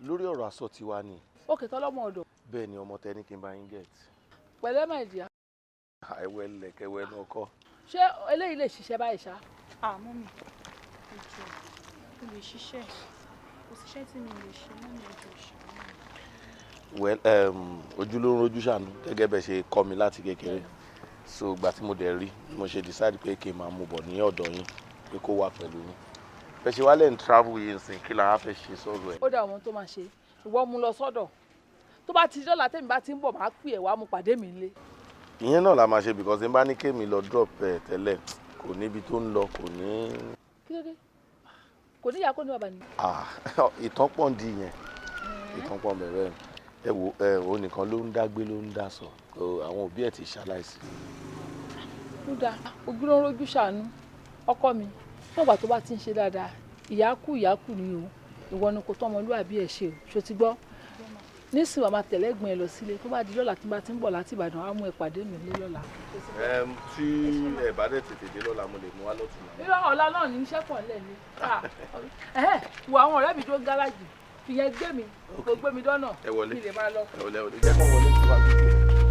Lórí ọ̀rọ̀ aṣọ tiwa ni. Ó kè tọ́lọ́mọ ọ̀dọ̀. Bẹ́ẹ̀ ni ọmọ tẹni kí n bá yín get. Pẹ̀lẹ́ my dear. Ẹ̀wẹ̀ lẹ̀kẹ̀wẹ̀ náà kọ́. ṣé eléyìí lè ṣiṣẹ́ báyìí ṣá. Mọ́mì ìjọ mo lè ṣiṣẹ́ kò síṣẹ́ tí mi lè ṣe mọ́mì ìjọ ìṣàánú. well ojú ló ń rojú ṣàánú gẹ́gẹ́ bẹ́ẹ̀ ṣe kọ́ mi láti kékeré so ìgbà tí mo dẹ̀ rí mo ṣe decide pé kí n máa mú bọ̀ ní ọ̀dọ̀ yín pé kó wà pẹ̀lú yín bẹ́ẹ̀ ṣe wá lẹ́yìn travel yìí nsìn kí la fẹ́ ṣe sọ́dọ̀ ẹ̀. ó dà wọn tó máa ṣe ìwọ mú lọ sọ́dọ̀ tó bá ti dọ́là tèmi bá ti ń bọ̀ máa pè ẹ̀ wá mú pàdé mi nílé. ìyẹn náà la máa ṣe because n bá ní kémi lọ drop ẹ̀ tẹ́lẹ̀ kò níbi tó ń lọ kò ní. kí ló dé kò ní ìyá kó ní bàbá ni. ìtàn pọ̀ ń di yẹn ìtàn pọ̀ bẹ̀rẹ̀ ẹ wo òun nìkan ló ń dágbé ló ń dá sọ àwọn òbí ẹ̀ ti ṣaláìsí. ó dáa ojú ló ń rojú ṣàánú ọkọ mi nígbà tó bá ti ń ṣe dáadáa ìyá kù ni o ìwọ ni kò tọmọlúwàbí ẹ ṣe o ṣó ti gbọ́ nísìnyí wàá máa tẹ̀lé ẹ̀gbọ́n ẹ lọ sílé tó bá di lọ́la tí bá ti ń bọ̀ láti Ìbàdàn á mú ẹ pàdé mi ní lọ́la. tí ẹ bá dẹ̀ tètè dé lọ́la mo lè mú wá lọ́tún. irọ́ ọ̀la náà ní iṣẹ́ pọ̀ nílẹ̀ ni wo àwọn ọ̀rẹ́ mi tó gáràjì fìyẹn gbé mi kò gbé mi dọ́nà kí lè máa lọ. ẹ wọlé jẹ́ kó wọlé tí wàá dúró.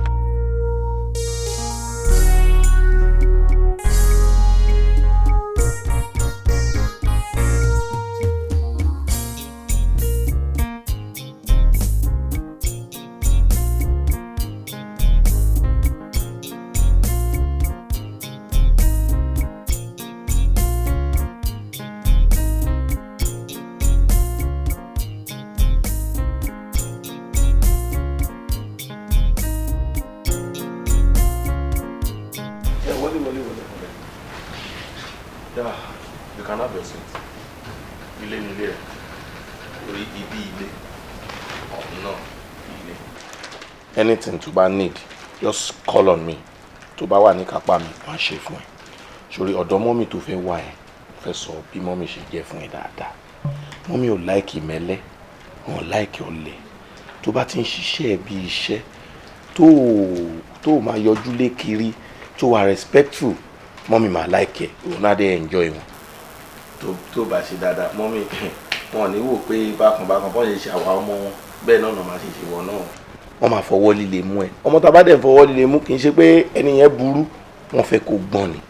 Anything tó bá need just call on me tó bá wà ní kápá mi máa ṣe fún ẹ sórí ọ̀dọ̀ mọ́mì tó fẹ́ wá ẹ fẹ́ sọ bí mọ́mì ṣe jẹ́ fún ẹ dáadáa mọ́mì ò láìkì mẹ́lẹ́ wọn láìkì ọ̀lẹ tó bá ti ń ṣiṣẹ́ bí iṣẹ́ tó máa yọjú lé kiri tó wà respectful mọ́mì máa láìkì ẹ òun náà dé enjoy wọn tó bá ṣe dáadáa mọ́mì wọn ò ní wò pé bákan bọ́n ṣe ṣe àwa ọmọ wọn bẹ́ẹ̀ náà máa ṣe ṣe wọn náà wọ́n máa fọwọ́ líle mú ẹ ọmọ tá a bá dẹ̀ fọwọ́ líle mú kì í ṣe pé ẹni yẹn burú wọ́n fẹ́ kó gbọ́n ni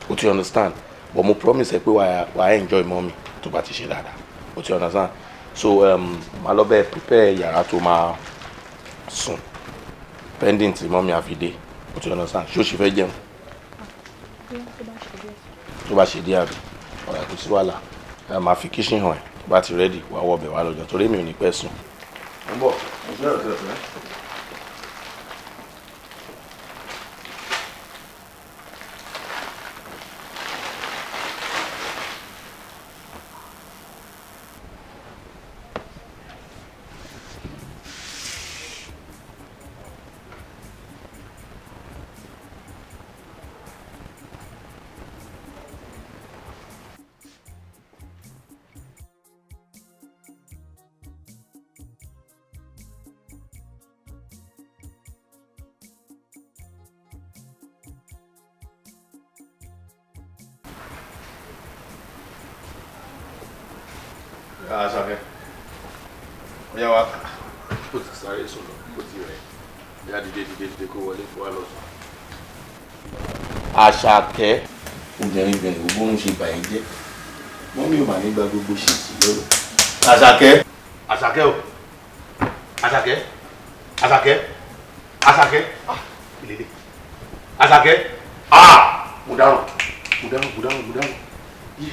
o ti understand but mo promise ẹ pé wàá enjoy mọ́mì tó bá ti ṣe dáadáa o ti understand so màá lọ bẹ́ẹ̀ prepare yàrá tó máa sùn pending tí mọ́mì àfidé o ti understand ṣé o ṣe fẹ́ jẹun tó bá ṣe dé àbí ọ̀rọ̀ kò sí wàhálà màá fi kitchen hàn ẹ tó bá ti ready wàá wọ̀ bẹ̀ wá lọ́jọ́ torí mi ò ní pẹ́ sùn. ń bọ̀ ọ̀sẹ̀ ọ̀sẹ̀ Àṣàkẹ́ ọ̀yá wa ó ti sáré sọ̀rọ̀ ó ti rẹ̀ ìyá dìde kó wọlé fún wa lọ́sùn. Àṣàkẹ́ obìnrin gbogbo ń ṣe bàyẹ̀ jẹ́ wọ́n mi ò mà nígbà gbogbo ṣìṣì lọ́rọ̀. Àṣàkẹ́ o Àṣàkẹ́ ìlélẹ̀ Àṣàkẹ́ mo dáràn yìí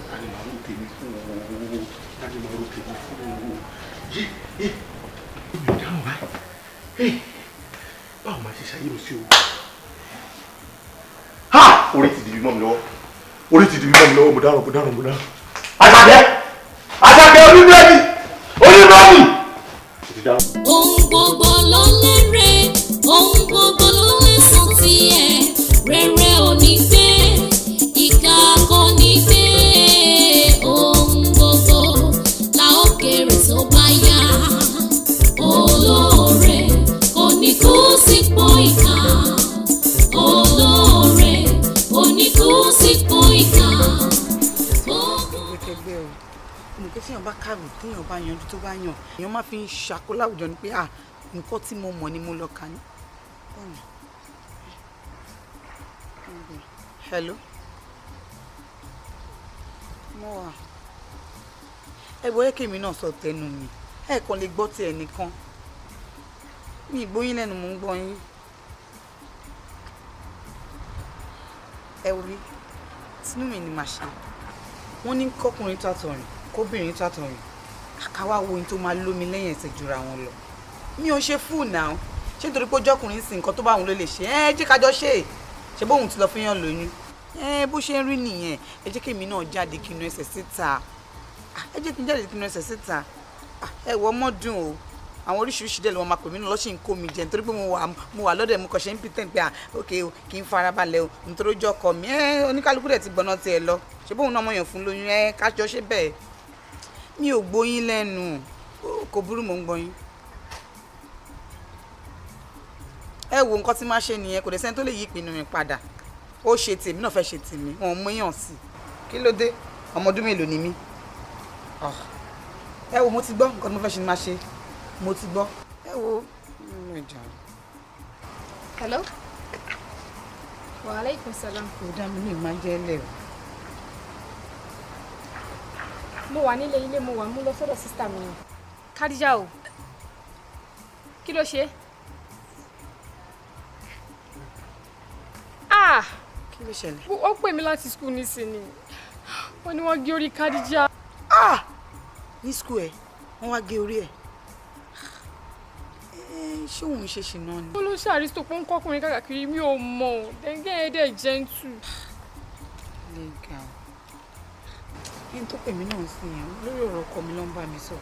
tani màá ló tèmi fún ọ tani màá ló tèmi fún ọ yìí mi ò dáràn báyìí báwo máa ṣe ṣàyè lọ sí o orí ti dìbí mọ́ mi lọ́wọ́ mo dáràn. Àṣàkẹ́ oníbẹ̀rẹ̀ ohun gbogbo ló lérè ohun gbogbo ló lẹ́san tiẹ̀ rere ò ní gbé ìkà kò ní gbé ohun gbogbo la ó kéré tó bá yá olóore kò ní kú sípò ìkà olóore kò ní kú sípò ìkà. nǹkan tí èèyàn bá kàwé téèyàn bá yanjú tó bá yàn èèyàn máa fi ń ṣàkó láwùjọ ni pé nǹkan tí mo mọ̀ ni mo lọ kà ní. Hello. Mo wà. Ẹ wọ ẹ́kẹ́ mi náà sọ tẹnu mi. Ẹ kàn lè gbọ́ ti ẹnìkan. Mi ìgbóyin lẹ́nu mo ń gbọ́ yín. Ẹ wo bí tinú mi ni màá ṣe. Wọ́n ní kọ́kùnrin tó àtọ̀rìn, kóbìnrin tó àtọ̀rìn. Àkáwá wo ohun tó máa lómi lẹ́yìn ẹsẹ̀ jura wọn lọ. Mi ò ṣe fún náà. Ṣé nítorí pé ọjọ́kùnrin sì nǹkan tó bá òun ló lè ṣe? Jẹ́ ká jọ ṣe. Ṣé bóun ti lọ fún yàn lóyún? Bó ṣe ń rí nìyẹn. Ẹ jẹ́ kí èmi náà jáde kí inú ẹsẹ̀ síta. Ẹ jẹ́ kí n jáde kí inú ẹsẹ̀ síta. Ẹ wọ ọmọdún o. Àwọn oríṣiríṣi dẹ̀ ló máa pè mí náà lọ́sìn kó mi jẹ nítorí pé mo wà lọ́dẹ̀ mo kàn ṣe ń pretend pé okay o kì í farabalẹ̀ o nítorí ojú ọkọ mi oníkálukú dẹ̀ ti gbọ́ná tiẹ̀ lọ ṣé bóun náà mọ̀yàn fún lóyún kájọ ṣe bẹ́ẹ̀ mi ò gbóyin lẹ́nu kò burú mò ń gbọ́yìn. Ẹ wo nǹkan tí máa ṣe nìyẹn kò dẹ̀ sẹ́ni tó lè yí ìpinnu mi padà ó ṣe tèmi náà fẹ́ ṣe tèmi wọn ò múyàn sí kí ló dé ọmọ ọdún mélòó ni mí. Ẹ wo mo ti gbọ́ nǹkan tí mo fẹ́ ṣe ni máa ṣe mo ti gbọ́ ẹ wo ẹja. Hello. Wa alaikum salam. Kò dá mi ní ìmájẹ́ lẹ̀ o. Mo wà nílé ilé mo wà mú lọ sọ́dọ̀ sísítà mi. Khadija o. Kí ló ṣe? Kí ló ṣẹlẹ̀? Ó pè mí láti school nísìnyí. Wọ́n ní wọ́n gé orí Khadija. Ní school ẹ̀ wọ́n wá gé orí ẹ̀. Ṣé òun ṣe ṣìnà ni? Ó ló ṣàrísítò pé ń kọ́kùnrin káàkiri mi ò mọ̀ dẹ́gẹ́ ẹ̀dẹ̀ jẹ́ntù. Lẹ́gà kí n tó pè mí náà sí yẹn lórí ọ̀rọ̀ ọkọ mi ló ń bá mi sọ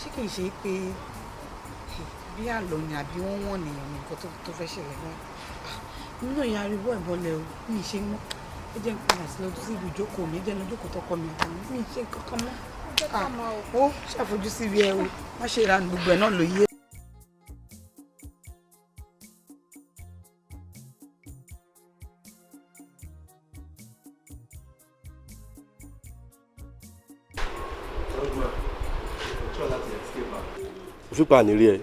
ṣé kì í ṣe pé bí àlọ́ ni àbí wọ́n wọ̀n nìyẹn ní nǹkan tó fẹ́ ṣẹlẹ̀ náà mi náà yà ariwo ẹ̀bọ̀lẹ̀ o mi ì ṣe mọ́ ẹ jẹ́ n padà sí lọ́dún sí ibi ìjókòó mi ẹ jẹ́ lọ́dún kò tọkọ mi àtàwọn mi ì ṣe kankan mọ́. Ó ṣàfojú sí ibi ẹ o má ṣe ìranù gbogbo ẹ̀ náà ló yé. òfìpá ní rí ẹ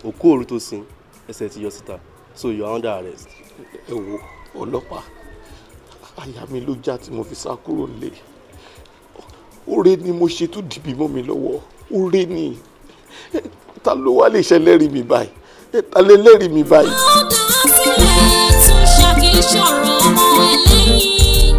òkú òru tó sin ẹsẹ̀ ti yọ síta so you are under arrest. ẹ wo ọlọ́pàá àyà mi ló já tí mo fi sá kúrò nílé oore ni mo ṣe tó dìbì mọ́ mi lọ́wọ́ oore ni ta ló wá lè ṣe lẹ́rìí mi báyìí ta lè lẹ́rìí mi báyìí. ọ̀dà sílẹ̀ tún ṣàkíyèsí ọ̀rọ̀ ọmọ ẹlẹ́yìn.